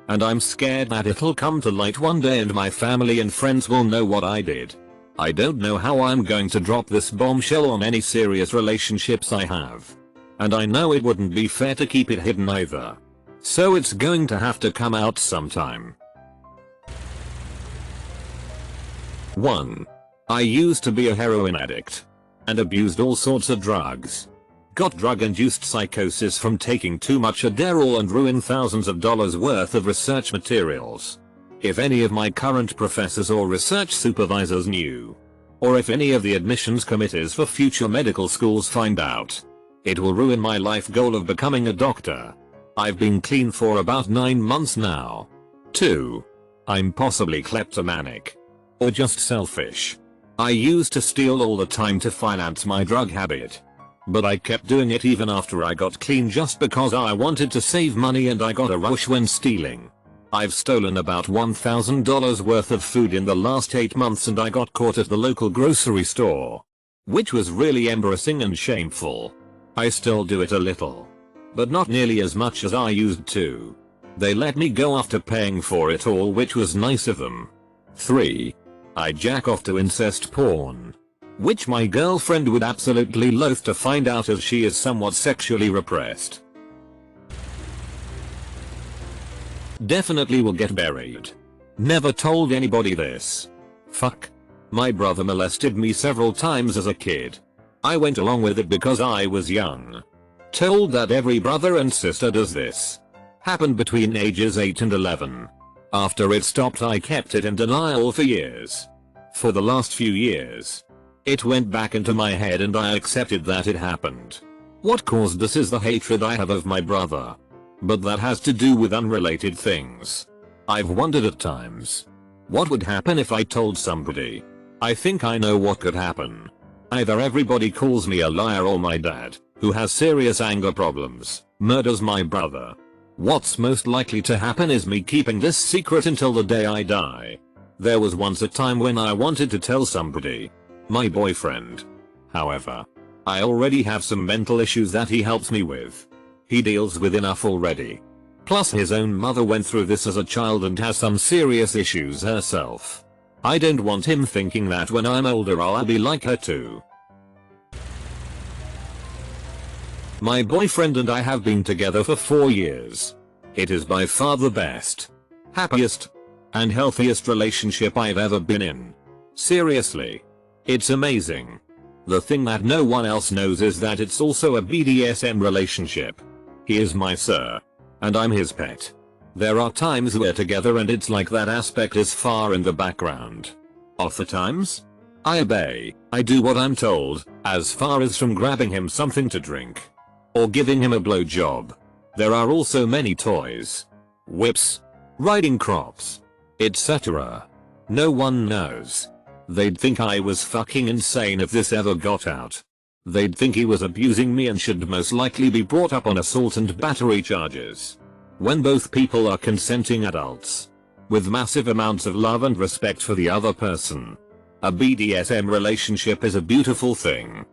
And I'm scared that it'll come to light one day and my family and friends will know what I did. I don't know how I'm going to drop this bombshell on any serious relationships I have. And I know it wouldn't be fair to keep it hidden either. So it's going to have to come out sometime. 1. I used to be a heroin addict. And abused all sorts of drugs. Got drug-induced psychosis from taking too much Adderall and ruined thousands of dollars worth of research materials. If any of my current professors or research supervisors knew, or if any of the admissions committees for future medical schools find out, it will ruin my life goal of becoming a doctor. I've been clean for about 9 months now. 2. I'm possibly kleptomanic. Or just selfish. I used to steal all the time to finance my drug habit. But I kept doing it even after I got clean just because I wanted to save money and I got a rush when stealing. I've stolen about $1,000 worth of food in the last 8 months and I got caught at the local grocery store. Which was really embarrassing and shameful. I still do it a little. But not nearly as much as I used to. They let me go after paying for it all, which was nice of them. 3. I jack off to incest porn. Which my girlfriend would absolutely loathe to find out as she is somewhat sexually repressed. Definitely will get buried. Never told anybody this. Fuck. My brother molested me several times as a kid. I went along with it because I was young. Told that every brother and sister does this. Happened between ages 8 and 11. After it stopped I kept it in denial for years. For the last few years. It went back into my head and I accepted that it happened. What caused this is the hatred I have of my brother. But that has to do with unrelated things. I've wondered at times, what would happen if I told somebody? I think I know what could happen. Either everybody calls me a liar or my dad, who has serious anger problems, murders my brother. What's most likely to happen is me keeping this secret until the day I die. There was once a time when I wanted to tell somebody. My boyfriend. However, I already have some mental issues that he helps me with. He deals with enough already. Plus his own mother went through this as a child and has some serious issues herself. I don't want him thinking that when I'm older I'll be like her too. My boyfriend and I have been together for 4 years. It is by far the best, happiest, and healthiest relationship I've ever been in. Seriously. It's amazing. The thing that no one else knows is that it's also a BDSM relationship. He is my sir. And I'm his pet. There are times we're together and it's like that aspect is far in the background. Other times? I obey, I do what I'm told, as far as from grabbing him something to drink. Or giving him a blowjob. There are also many toys. Whips. Riding crops. Etc. No one knows. They'd think I was fucking insane if this ever got out. They'd think he was abusing me and should most likely be brought up on assault and battery charges. When both people are consenting adults. With massive amounts of love and respect for the other person. A BDSM relationship is a beautiful thing.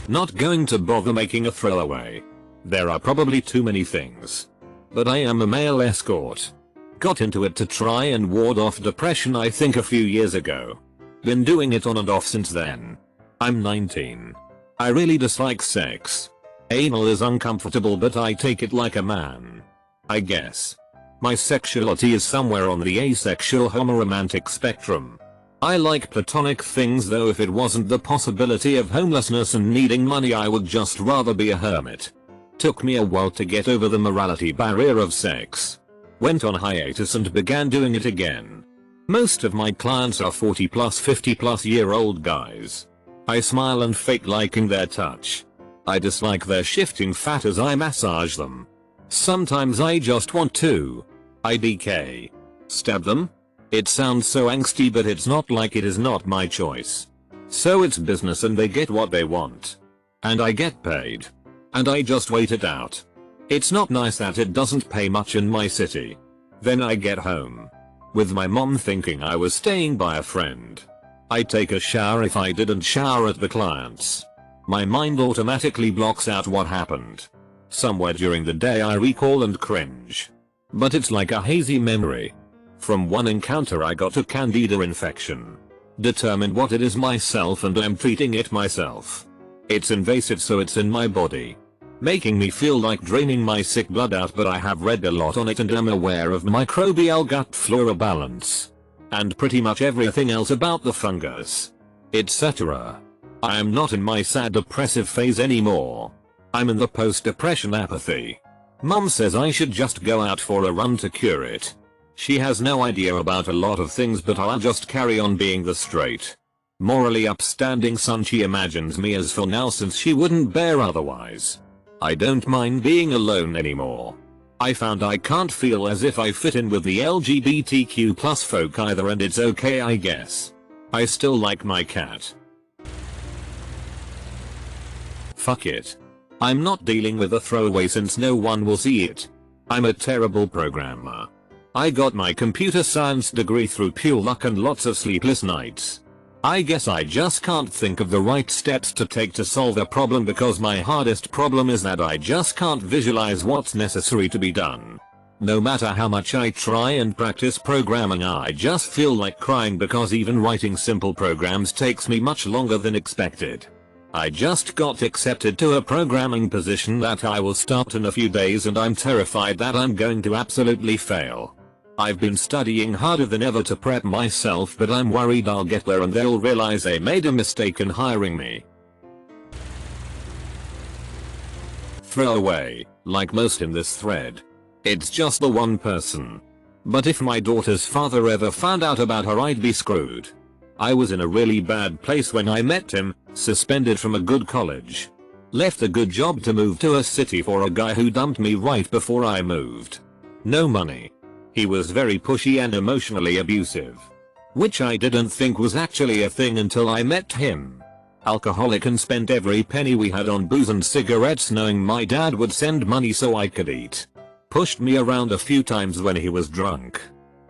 Not going to bother making a throwaway. There are probably too many things. But I am a male escort. Got into it to try and ward off depression I think a few years ago. Been doing it on and off since then. I'm 19. I really dislike sex. Anal is uncomfortable but I take it like a man. I guess. My sexuality is somewhere on the asexual homoromantic spectrum. I like platonic things though if it wasn't the possibility of homelessness and needing money I would just rather be a hermit. Took me a while to get over the morality barrier of sex. Went on hiatus and began doing it again. Most of my clients are 40 plus 50 plus year old guys. I smile and fake liking their touch. I dislike their shifting fat as I massage them. Sometimes I just want to IDK. Stab them? It sounds so angsty but it's not like it is not my choice. So it's business and they get what they want. And I get paid. And I just wait it out. It's not nice that it doesn't pay much in my city. Then I get home. With my mom thinking I was staying by a friend. I take a shower if I didn't shower at the client's. My mind automatically blocks out what happened. Somewhere during the day I recall and cringe. But it's like a hazy memory. From one encounter I got a candida infection. Determined what it is myself and I'm treating it myself. It's invasive so it's in my body. Making me feel like draining my sick blood out but I have read a lot on it and am aware of microbial gut flora balance. And pretty much everything else about the fungus. Etc. I am not in my sad depressive phase anymore. I'm in the post-depression apathy. Mom says I should just go out for a run to cure it. She has no idea about a lot of things but I'll just carry on being the straight, morally upstanding son she imagines me as for now since she wouldn't bear otherwise. I don't mind being alone anymore. I found I can't feel as if I fit in with the LGBTQ plus folk either and it's okay I guess. I still like my cat. Fuck it. I'm not dealing with a throwaway since no one will see it. I'm a terrible programmer. I got my computer science degree through pure luck and lots of sleepless nights. I guess I just can't think of the right steps to take to solve a problem because my hardest problem is that I just can't visualize what's necessary to be done. No matter how much I try and practice programming I just feel like crying because even writing simple programs takes me much longer than expected. I just got accepted to a programming position that I will start in a few days and I'm terrified that I'm going to absolutely fail. I've been studying harder than ever to prep myself but I'm worried I'll get there and they'll realize they made a mistake in hiring me. Throwaway, like most in this thread. It's just the one person. But if my daughter's father ever found out about her I'd be screwed. I was in a really bad place when I met him, suspended from a good college. Left a good job to move to a city for a guy who dumped me right before I moved. No money. He was very pushy and emotionally abusive. Which I didn't think was actually a thing until I met him. Alcoholic and spent every penny we had on booze and cigarettes knowing my dad would send money so I could eat. Pushed me around a few times when he was drunk.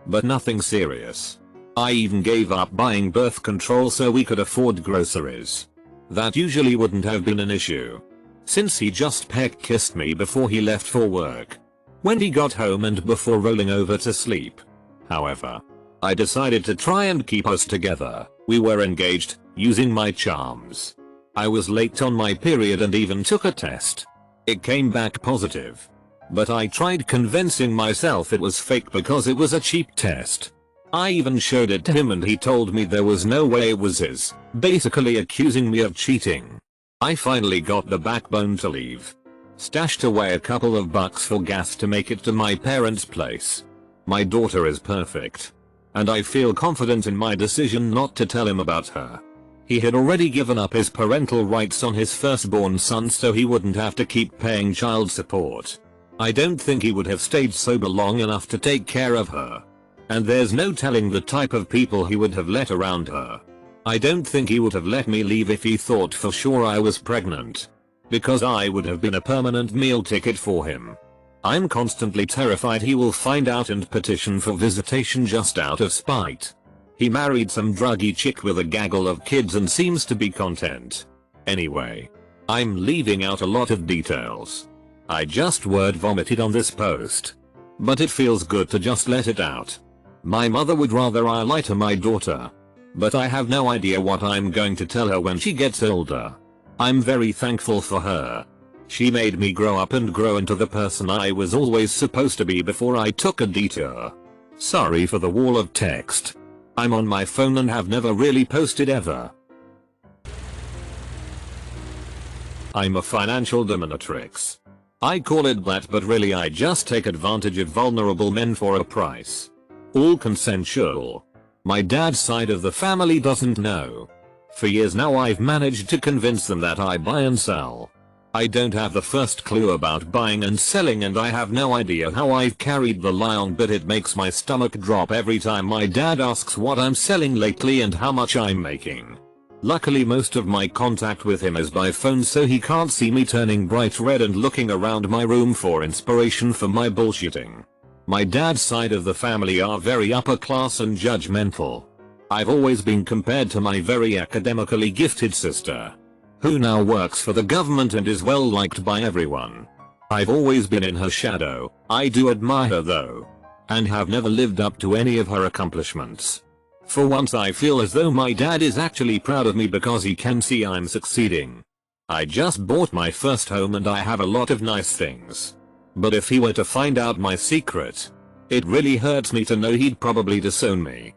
But nothing serious. I even gave up buying birth control so we could afford groceries. That usually wouldn't have been an issue. Since he just peck-kissed me before he left for work. When he got home and before rolling over to sleep. However, I decided to try and keep us together. We were engaged, using my charms. I was late on my period and even took a test. It came back positive. But I tried convincing myself it was fake because it was a cheap test. I even showed it to him and he told me there was no way it was his, basically accusing me of cheating. I finally got the backbone to leave. Stashed away a couple of bucks for gas to make it to my parents' place. My daughter is perfect. And I feel confident in my decision not to tell him about her. He had already given up his parental rights on his firstborn son so he wouldn't have to keep paying child support. I don't think he would have stayed sober long enough to take care of her. And there's no telling the type of people he would have let around her. I don't think he would have let me leave if he thought for sure I was pregnant. Because I would have been a permanent meal ticket for him. I'm constantly terrified he will find out and petition for visitation just out of spite. He married some druggy chick with a gaggle of kids and seems to be content. Anyway, I'm leaving out a lot of details. I just word vomited on this post. But it feels good to just let it out. My mother would rather I lie to my daughter. But I have no idea what I'm going to tell her when she gets older. I'm very thankful for her. She made me grow up and grow into the person I was always supposed to be before I took a detour. Sorry for the wall of text. I'm on my phone and have never really posted ever. I'm a financial dominatrix. I call it that, but really I just take advantage of vulnerable men for a price. All consensual. My dad's side of the family doesn't know. For years now I've managed to convince them that I buy and sell. I don't have the first clue about buying and selling and I have no idea how I've carried the lie on, but it makes my stomach drop every time my dad asks what I'm selling lately and how much I'm making. Luckily most of my contact with him is by phone so he can't see me turning bright red and looking around my room for inspiration for my bullshitting. My dad's side of the family are very upper class and judgmental. I've always been compared to my very academically gifted sister, who now works for the government and is well liked by everyone. I've always been in her shadow. I do admire her though, and have never lived up to any of her accomplishments. For once I feel as though my dad is actually proud of me because he can see I'm succeeding. I just bought my first home and I have a lot of nice things. But if he were to find out my secret, it really hurts me to know he'd probably disown me.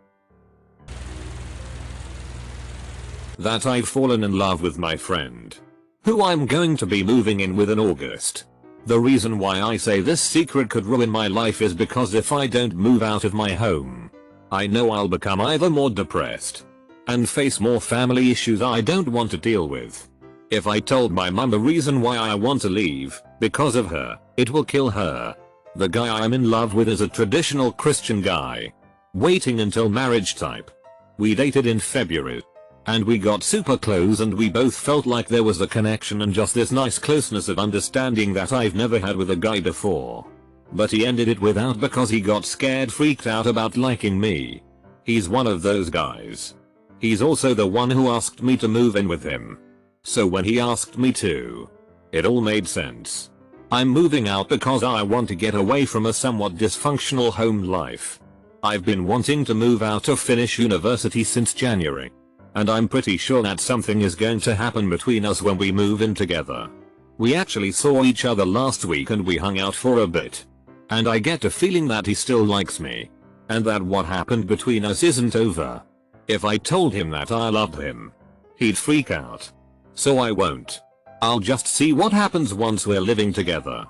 That I've fallen in love with my friend, who I'm going to be moving in with in August. The reason why I say this secret could ruin my life is because if I don't move out of my home, I know I'll become either more depressed and face more family issues I don't want to deal with. If I told my mum the reason why I want to leave, because of her, it will kill her. The guy I'm in love with is a traditional Christian guy. Waiting until marriage type. We dated in February. And we got super close and we both felt like there was a connection and just this nice closeness of understanding that I've never had with a guy before. But he ended it without because he got scared, freaked out about liking me. He's one of those guys. He's also the one who asked me to move in with him. So when he asked me to, it all made sense. I'm moving out because I want to get away from a somewhat dysfunctional home life. I've been wanting to move out to finish university since January. And I'm pretty sure that something is going to happen between us when we move in together. We actually saw each other last week and we hung out for a bit. And I get a feeling that he still likes me. And that what happened between us isn't over. If I told him that I loved him, he'd freak out. So I won't. I'll just see what happens once we're living together.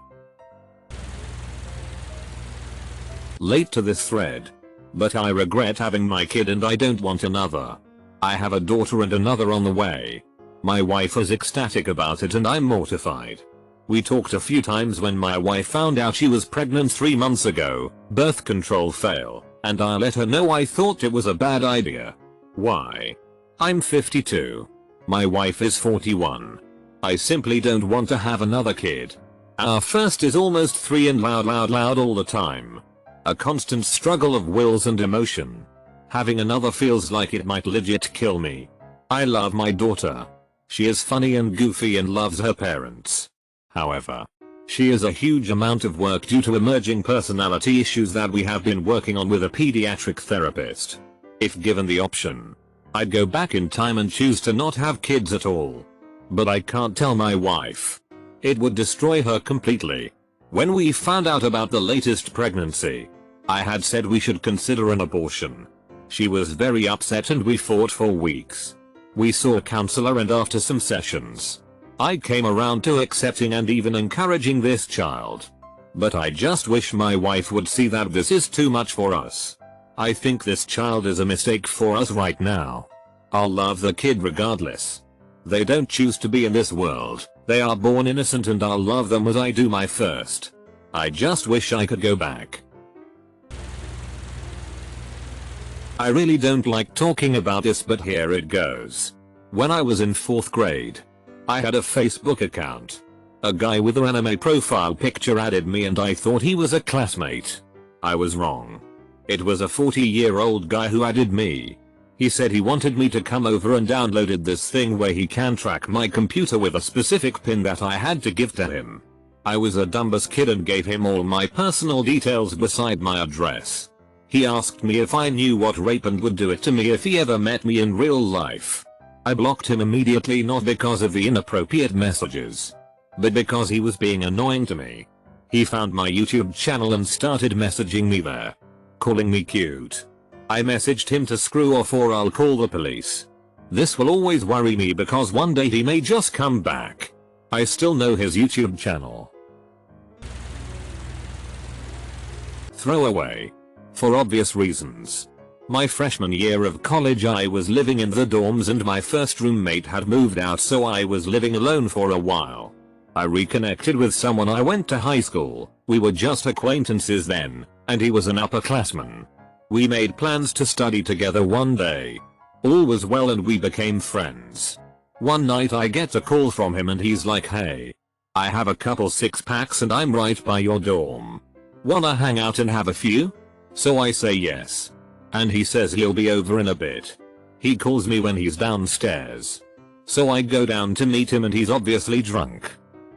Late to this thread. But I regret having my kid and I don't want another. I have a daughter and another on the way. My wife is ecstatic about it and I'm mortified. We talked a few times when my wife found out she was pregnant 3 months ago, birth control fail, and I let her know I thought it was a bad idea. Why? I'm 52. My wife is 41. I simply don't want to have another kid. Our first is almost 3 and loud all the time. A constant struggle of wills and emotion. Having another feels like it might legit kill me. I love my daughter. She is funny and goofy and loves her parents. However, she is a huge amount of work due to emerging personality issues that we have been working on with a pediatric therapist. If given the option, I'd go back in time and choose to not have kids at all. But I can't tell my wife. It would destroy her completely. When we found out about the latest pregnancy, I had said we should consider an abortion. She was very upset and we fought for weeks. We saw a counselor and after some sessions, I came around to accepting and even encouraging this child. But I just wish my wife would see that this is too much for us. I think this child is a mistake for us right now. I'll love the kid regardless. They don't choose to be in this world. They are born innocent and I'll love them as I do my first. I just wish I could go back. I really don't like talking about this, but here it goes. When I was in 4th grade, I had a Facebook account. A guy with an anime profile picture added me and I thought he was a classmate. I was wrong. It was a 40-year-old guy who added me. He said he wanted me to come over and downloaded this thing where he can track my computer with a specific pin that I had to give to him. I was a dumbass kid and gave him all my personal details beside my address. He asked me if I knew what rape and would do it to me if he ever met me in real life. I blocked him immediately, not because of the inappropriate messages, but because he was being annoying to me. He found my YouTube channel and started messaging me there, calling me cute. I messaged him to screw off or I'll call the police. This will always worry me because one day he may just come back. I still know his YouTube channel. Throwaway. For obvious reasons. My freshman year of college I was living in the dorms and my first roommate had moved out, so I was living alone for a while. I reconnected with someone I went to high school. We were just acquaintances then, and he was an upperclassman. We made plans to study together one day. All was well and we became friends. One night I get a call from him and he's like, "Hey, I have a couple 6-packs and I'm right by your dorm. Wanna hang out and have a few?" So I say yes. And he says he'll be over in a bit. He calls me when he's downstairs. So I go down to meet him and he's obviously drunk.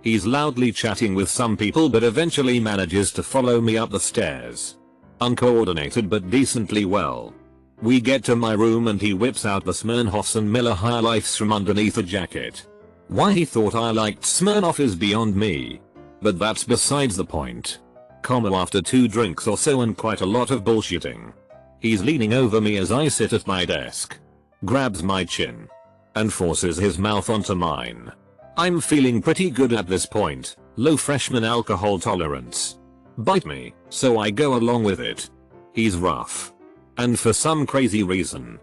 He's loudly chatting with some people but eventually manages to follow me up the stairs. Uncoordinated but decently well. We get to my room and he whips out the Smirnoffs and Miller High Lifes from underneath a jacket. Why he thought I liked Smirnoff is beyond me. But that's besides the point. After 2 drinks or so and quite a lot of bullshitting, he's leaning over me as I sit at my desk, grabs my chin, and forces his mouth onto mine. I'm feeling pretty good at this point, low freshman alcohol tolerance. Bite me, so I go along with it. He's rough. And for some crazy reason,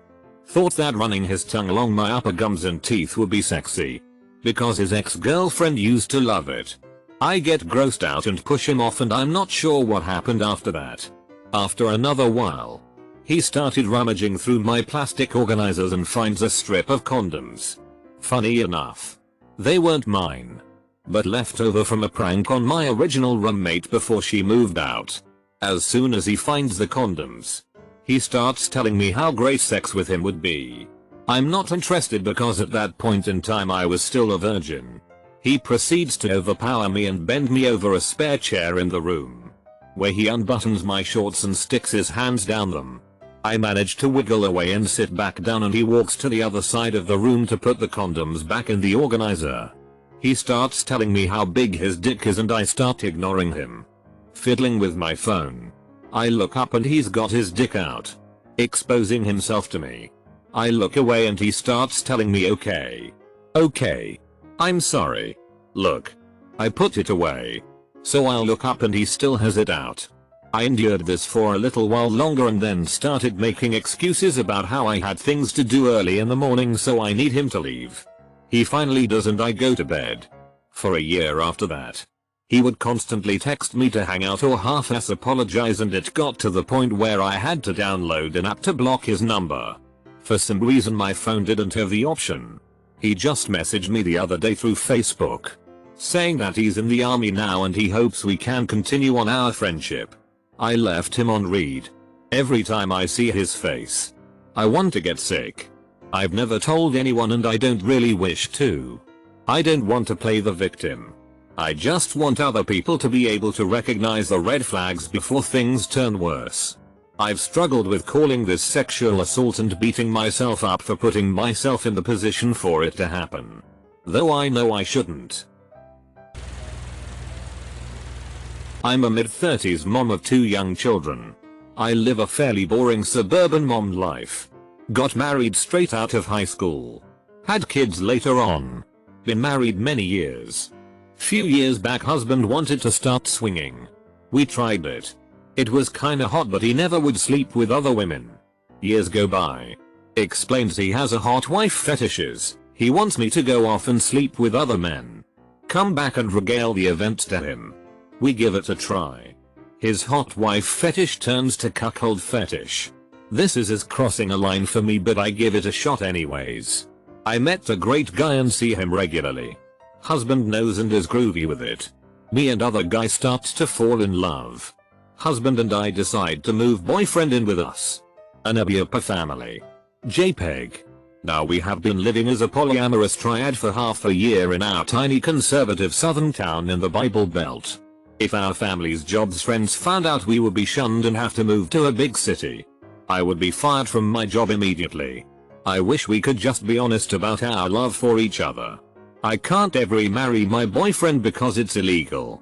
thought that running his tongue along my upper gums and teeth would be sexy. Because his ex-girlfriend used to love it. I get grossed out and push him off and I'm not sure what happened after that. After another while, he started rummaging through my plastic organizers and finds a strip of condoms. Funny enough, they weren't mine, but left over from a prank on my original roommate before she moved out. As soon as he finds the condoms, he starts telling me how great sex with him would be. I'm not interested because at that point in time I was still a virgin. He proceeds to overpower me and bend me over a spare chair in the room, where he unbuttons my shorts and sticks his hands down them. I manage to wiggle away and sit back down and he walks to the other side of the room to put the condoms back in the organizer. He starts telling me how big his dick is and I start ignoring him. Fiddling with my phone. I look up and he's got his dick out, exposing himself to me. I look away and he starts telling me okay, I'm sorry. Look. I put it away. So I look up and he still has it out. I endured this for a little while longer and then started making excuses about how I had things to do early in the morning so I need him to leave. He finally does and I go to bed. For a year after that, he would constantly text me to hang out or half-ass apologize and it got to the point where I had to download an app to block his number. For some reason my phone didn't have the option. He just messaged me the other day through Facebook, saying that he's in the army now and he hopes we can continue on our friendship. I left him on read. Every time I see his face, I want to get sick. I've never told anyone and I don't really wish to. I don't want to play the victim. I just want other people to be able to recognize the red flags before things turn worse. I've struggled with calling this sexual assault and beating myself up for putting myself in the position for it to happen. though I know I shouldn't. I'm a mid-30s mom of 2 young children. I live a fairly boring suburban mom life. Got married straight out of high school. Had kids later on. Been married many years. Few years back husband wanted to start swinging. We tried it. It was kinda hot but he never would sleep with other women. Years go by. Explains he has a hot wife fetishes. He wants me to go off and sleep with other men. Come back and regale the event to him. We give it a try. His hot wife fetish turns to cuckold fetish. This is crossing a line for me but I give it a shot anyways. I met a great guy and see him regularly. Husband knows and is groovy with it. Me and other guy start to fall in love. Husband and I decide to move boyfriend in with us. An Abiapa family. JPEG. Now we have been living as a polyamorous triad for half a year in our tiny conservative southern town in the Bible Belt. If our family's jobs friends found out we would be shunned and have to move to a big city, I would be fired from my job immediately. I wish we could just be honest about our love for each other. I can't ever marry my boyfriend because it's illegal.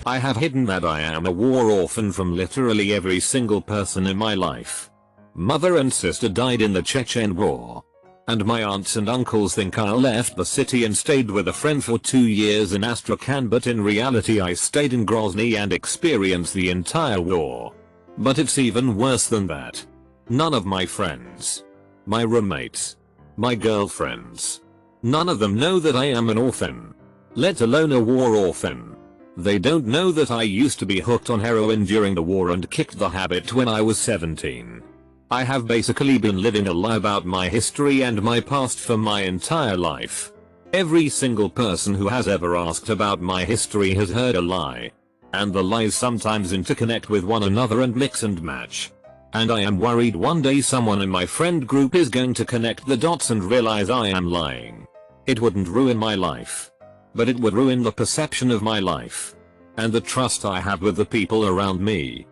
I have hidden that I am a war orphan from literally every single person in my life. Mother and sister died in the Chechen War. And my aunts and uncles think I left the city and stayed with a friend for 2 years in Astrakhan, but in reality I stayed in Grozny and experienced the entire war. But it's even worse than that. None of my friends, my roommates, my girlfriends, none of them know that I am an orphan. Let alone a war orphan. They don't know that I used to be hooked on heroin during the war and kicked the habit when I was 17. I have basically been living a lie about my history and my past for my entire life. Every single person who has ever asked about my history has heard a lie. And the lies sometimes interconnect with one another and mix and match. And I am worried one day someone in my friend group is going to connect the dots and realize I am lying. It wouldn't ruin my life. But it would ruin the perception of my life. And the trust I have with the people around me.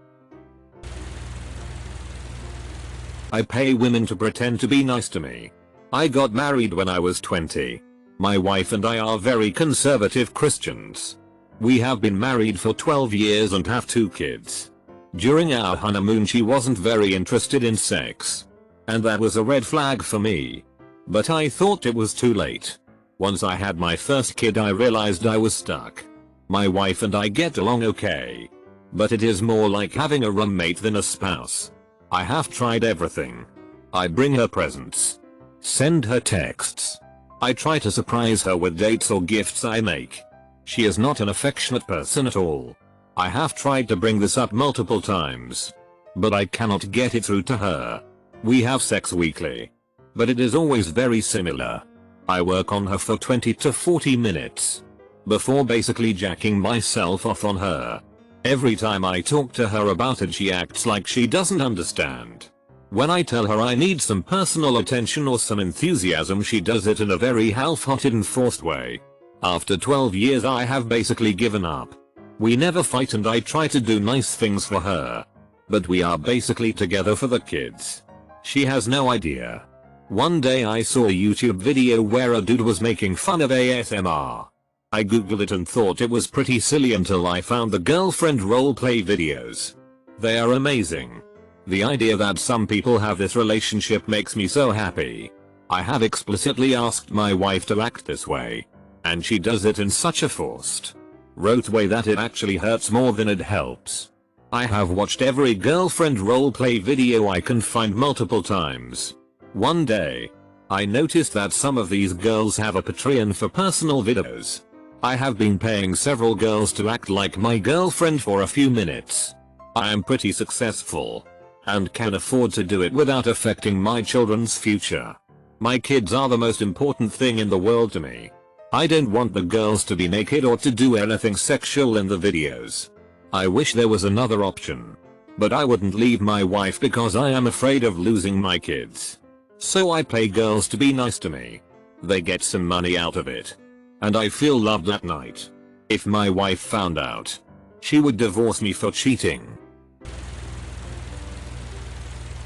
I pay women to pretend to be nice to me. I got married when I was 20. My wife and I are very conservative Christians. We have been married for 12 years and have 2 kids. During our honeymoon she wasn't very interested in sex. And that was a red flag for me. But I thought it was too late. Once I had my first kid I realized I was stuck. My wife and I get along okay. But it is more like having a roommate than a spouse. I have tried everything. I bring her presents. Send her texts. I try to surprise her with dates or gifts I make. She is not an affectionate person at all. I have tried to bring this up multiple times. But I cannot get it through to her. We have sex weekly. But it is always very similar. I work on her for 20 to 40 minutes. Before basically jacking myself off on her. Every time I talk to her about it she acts like she doesn't understand. When I tell her I need some personal attention or some enthusiasm she does it in a very half-hearted and forced way. After 12 years I have basically given up. We never fight and I try to do nice things for her. But we are basically together for the kids. She has no idea. One day I saw a YouTube video where a dude was making fun of ASMR. I googled it and thought it was pretty silly until I found the girlfriend roleplay videos. They are amazing. The idea that some people have this relationship makes me so happy. I have explicitly asked my wife to act this way. And she does it in such a forced, rote way that it actually hurts more than it helps. I have watched every girlfriend roleplay video I can find multiple times. One day, I noticed that some of these girls have a Patreon for personal videos. I have been paying several girls to act like my girlfriend for a few minutes. I am pretty successful. And can afford to do it without affecting my children's future. My kids are the most important thing in the world to me. I don't want the girls to be naked or to do anything sexual in the videos. I wish there was another option. But I wouldn't leave my wife because I am afraid of losing my kids. So I pay girls to be nice to me. They get some money out of it. And I feel loved at night. If my wife found out, she would divorce me for cheating.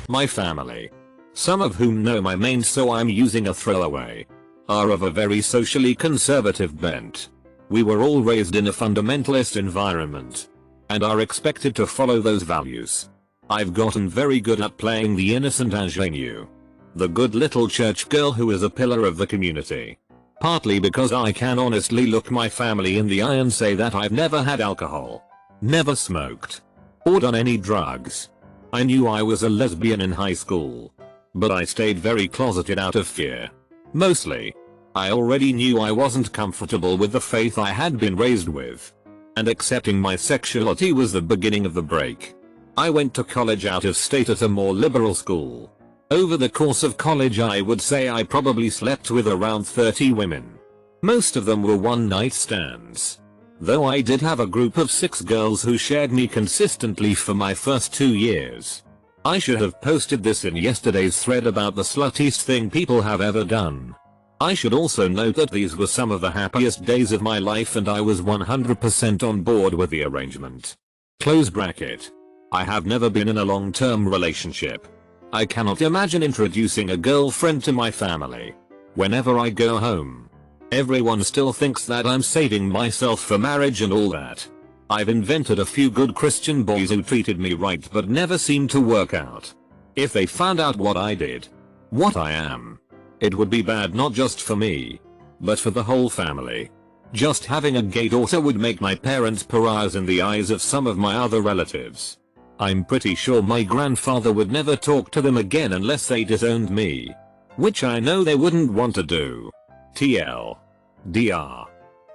My family. some of whom know my name so I'm using a throwaway, are of a very socially conservative bent. We were all raised in a fundamentalist environment and are expected to follow those values. I've gotten very good at playing the innocent ingenue, the good little church girl who is a pillar of the community. Partly because I can honestly look my family in the eye and say that I've never had alcohol, never smoked, or done any drugs. I knew I was a lesbian in high school, but I stayed very closeted out of fear. Mostly, I already knew I wasn't comfortable with the faith I had been raised with, and accepting my sexuality was the beginning of the break. I went to college out of state at a more liberal school. Over the course of college I would say I probably slept with around 30 women. Most of them were one-night stands, though I did have a group of 6 girls who shared me consistently for my first 2 years. I should have posted this in yesterday's thread about the sluttiest thing people have ever done. I should also note that these were some of the happiest days of my life and I was 100% on board with the arrangement. Close bracket. I have never been in a long-term relationship. I cannot imagine introducing a girlfriend to my family. Whenever I go home, everyone still thinks that I'm saving myself for marriage and all that. I've invented a few good Christian boys who treated me right but never seemed to work out. If they found out what I did, what I am, it would be bad not just for me, but for the whole family. Just having a gay daughter would make my parents pariahs in the eyes of some of my other relatives. I'm pretty sure my grandfather would never talk to them again unless they disowned me, which I know they wouldn't want to do. TLDR.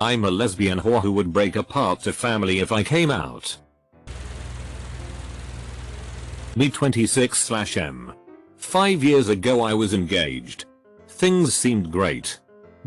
I'm a lesbian whore who would break apart to family if I came out. Me 26/M. 5 years ago I was engaged. Things seemed great.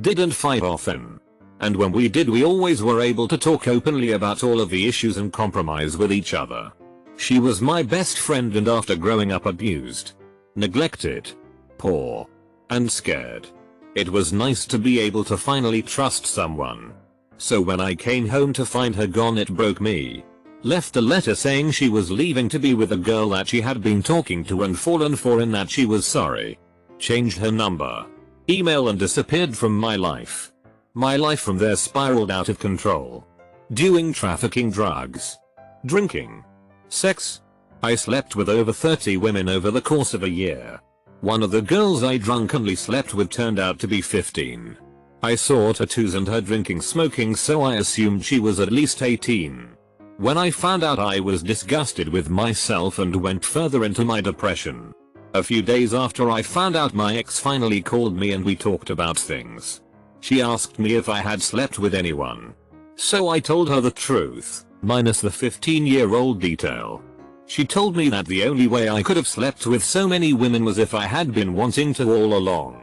Didn't fight often. And when we did we always were able to talk openly about all of the issues and compromise with each other. She was my best friend and after growing up abused, neglected, poor, and scared, it was nice to be able to finally trust someone. So when I came home to find her gone it broke me. Left a letter saying she was leaving to be with a girl that she had been talking to and fallen for and that she was sorry. Changed her number, email and disappeared from my life. My life from there spiraled out of control. Doing trafficking drugs, drinking, sex. I slept with over 30 women over the course of a year. One of the girls I drunkenly slept with turned out to be 15. I saw tattoos and her drinking smoking so I assumed she was at least 18. When I found out I was disgusted with myself and went further into my depression. A few days after I found out my ex finally called me and we talked about things. She asked me if I had slept with anyone. So I told her the truth, minus the 15-year-old detail. She told me that the only way I could have slept with so many women was if I had been wanting to all along.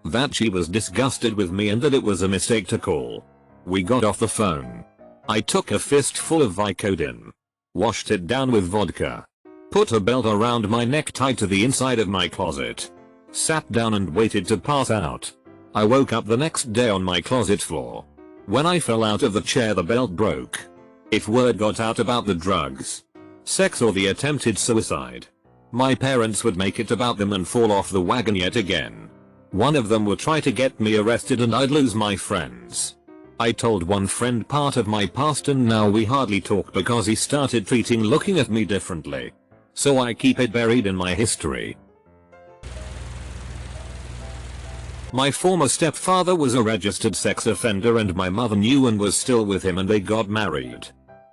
That she was disgusted with me and that it was a mistake to call. We got off the phone. I took a fistful of Vicodin, washed it down with vodka, put a belt around my neck tied to the inside of my closet, sat down and waited to pass out. I woke up the next day on my closet floor. When I fell out of the chair the belt broke. If word got out about the drugs, sex or the attempted suicide, my parents would make it about them and fall off the wagon yet again. One of them would try to get me arrested and I'd lose my friends. I told one friend part of my past and now we hardly talk because he started looking at me differently. So I keep it buried in my history. My former stepfather was a registered sex offender and my mother knew and was still with him and they got married.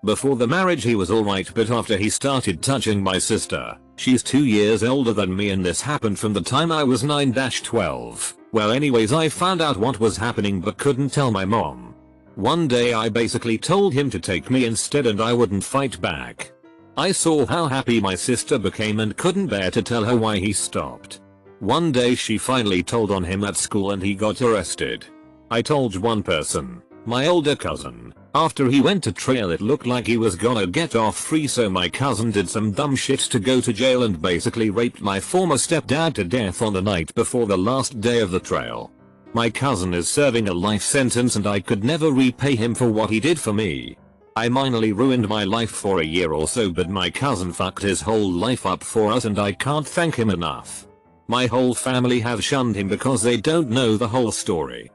Before the marriage he was alright but after he started touching my sister, she's 2 years older than me and this happened from the time I was 9-12. Well anyways I found out what was happening but couldn't tell my mom. One day I basically told him to take me instead and I wouldn't fight back. I saw how happy my sister became and couldn't bear to tell her why he stopped. One day she finally told on him at school and he got arrested. I told one person, my older cousin. After he went to trial it looked like he was gonna get off free so my cousin did some dumb shit to go to jail and basically raped my former stepdad to death on the night before the last day of the trial. My cousin is serving a life sentence and I could never repay him for what he did for me. I minorly ruined my life for a year or so but my cousin fucked his whole life up for us and I can't thank him enough. My whole family have shunned him because they don't know the whole story.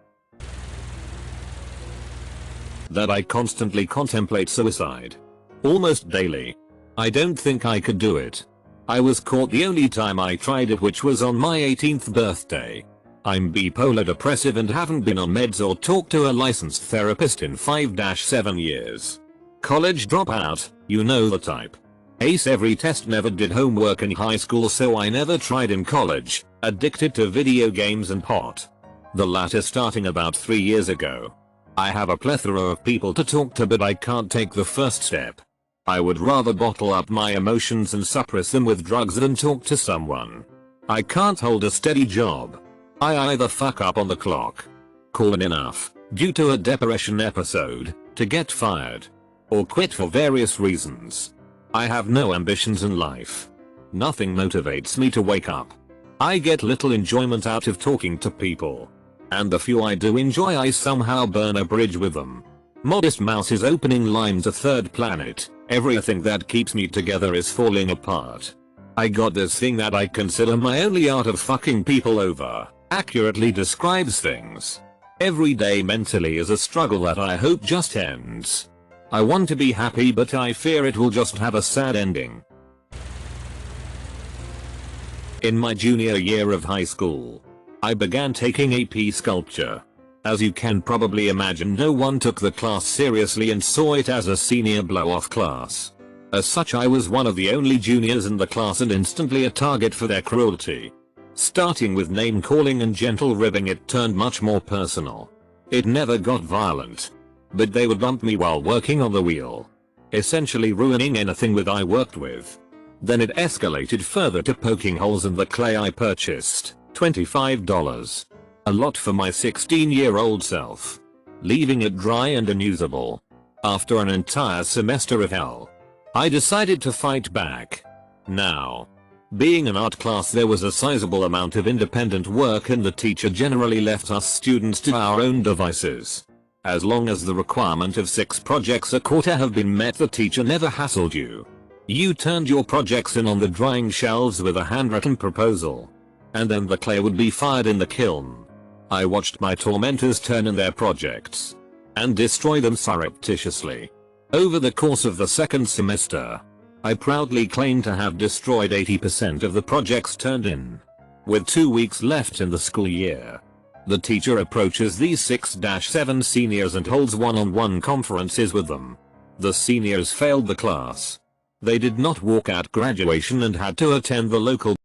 That I constantly contemplate suicide. Almost daily. I don't think I could do it. I was caught the only time I tried it, which was on my 18th birthday. I'm bipolar depressive and haven't been on meds or talked to a licensed therapist in 5-7 years. College dropout, you know the type. Ace every test, never did homework in high school, so I never tried in college, addicted to video games and pot. The latter starting about 3 years ago. I have a plethora of people to talk to, but I can't take the first step. I would rather bottle up my emotions and suppress them with drugs than talk to someone. I can't hold a steady job. I either fuck up on the clock, call it enough, due to a depression episode, to get fired, or quit for various reasons. I have no ambitions in life. Nothing motivates me to wake up. I get little enjoyment out of talking to people. And the few I do enjoy, I somehow burn a bridge with them. Modest Mouse's opening line to Third Planet, everything that keeps me together is falling apart. I got this thing that I consider my only art of fucking people over, accurately describes things. Every day mentally is a struggle that I hope just ends. I want to be happy, but I fear it will just have a sad ending. In my junior year of high school, I began taking AP sculpture. As you can probably imagine, no one took the class seriously and saw it as a senior blow-off class. As such, I was one of the only juniors in the class and instantly a target for their cruelty. Starting with name calling and gentle ribbing, it turned much more personal. It never got violent, but they would bump me while working on the wheel, essentially ruining anything that I worked with. Then it escalated further to poking holes in the clay I purchased, $25. A lot for my 16-year-old self. Leaving it dry and unusable. After an entire semester of hell, I decided to fight back. Now, being an art class, there was a sizable amount of independent work and the teacher generally left us students to our own devices. As long as the requirement of 6 projects a quarter have been met, the teacher never hassled you. You turned your projects in on the drying shelves with a handwritten proposal. And then the clay would be fired in the kiln. I watched my tormentors turn in their projects and destroy them surreptitiously. Over the course of the second semester, I proudly claim to have destroyed 80% of the projects turned in. With 2 weeks left in the school year, the teacher approaches these 6-7 seniors and holds one-on-one conferences with them. The seniors failed the class. They did not walk out graduation and had to attend the local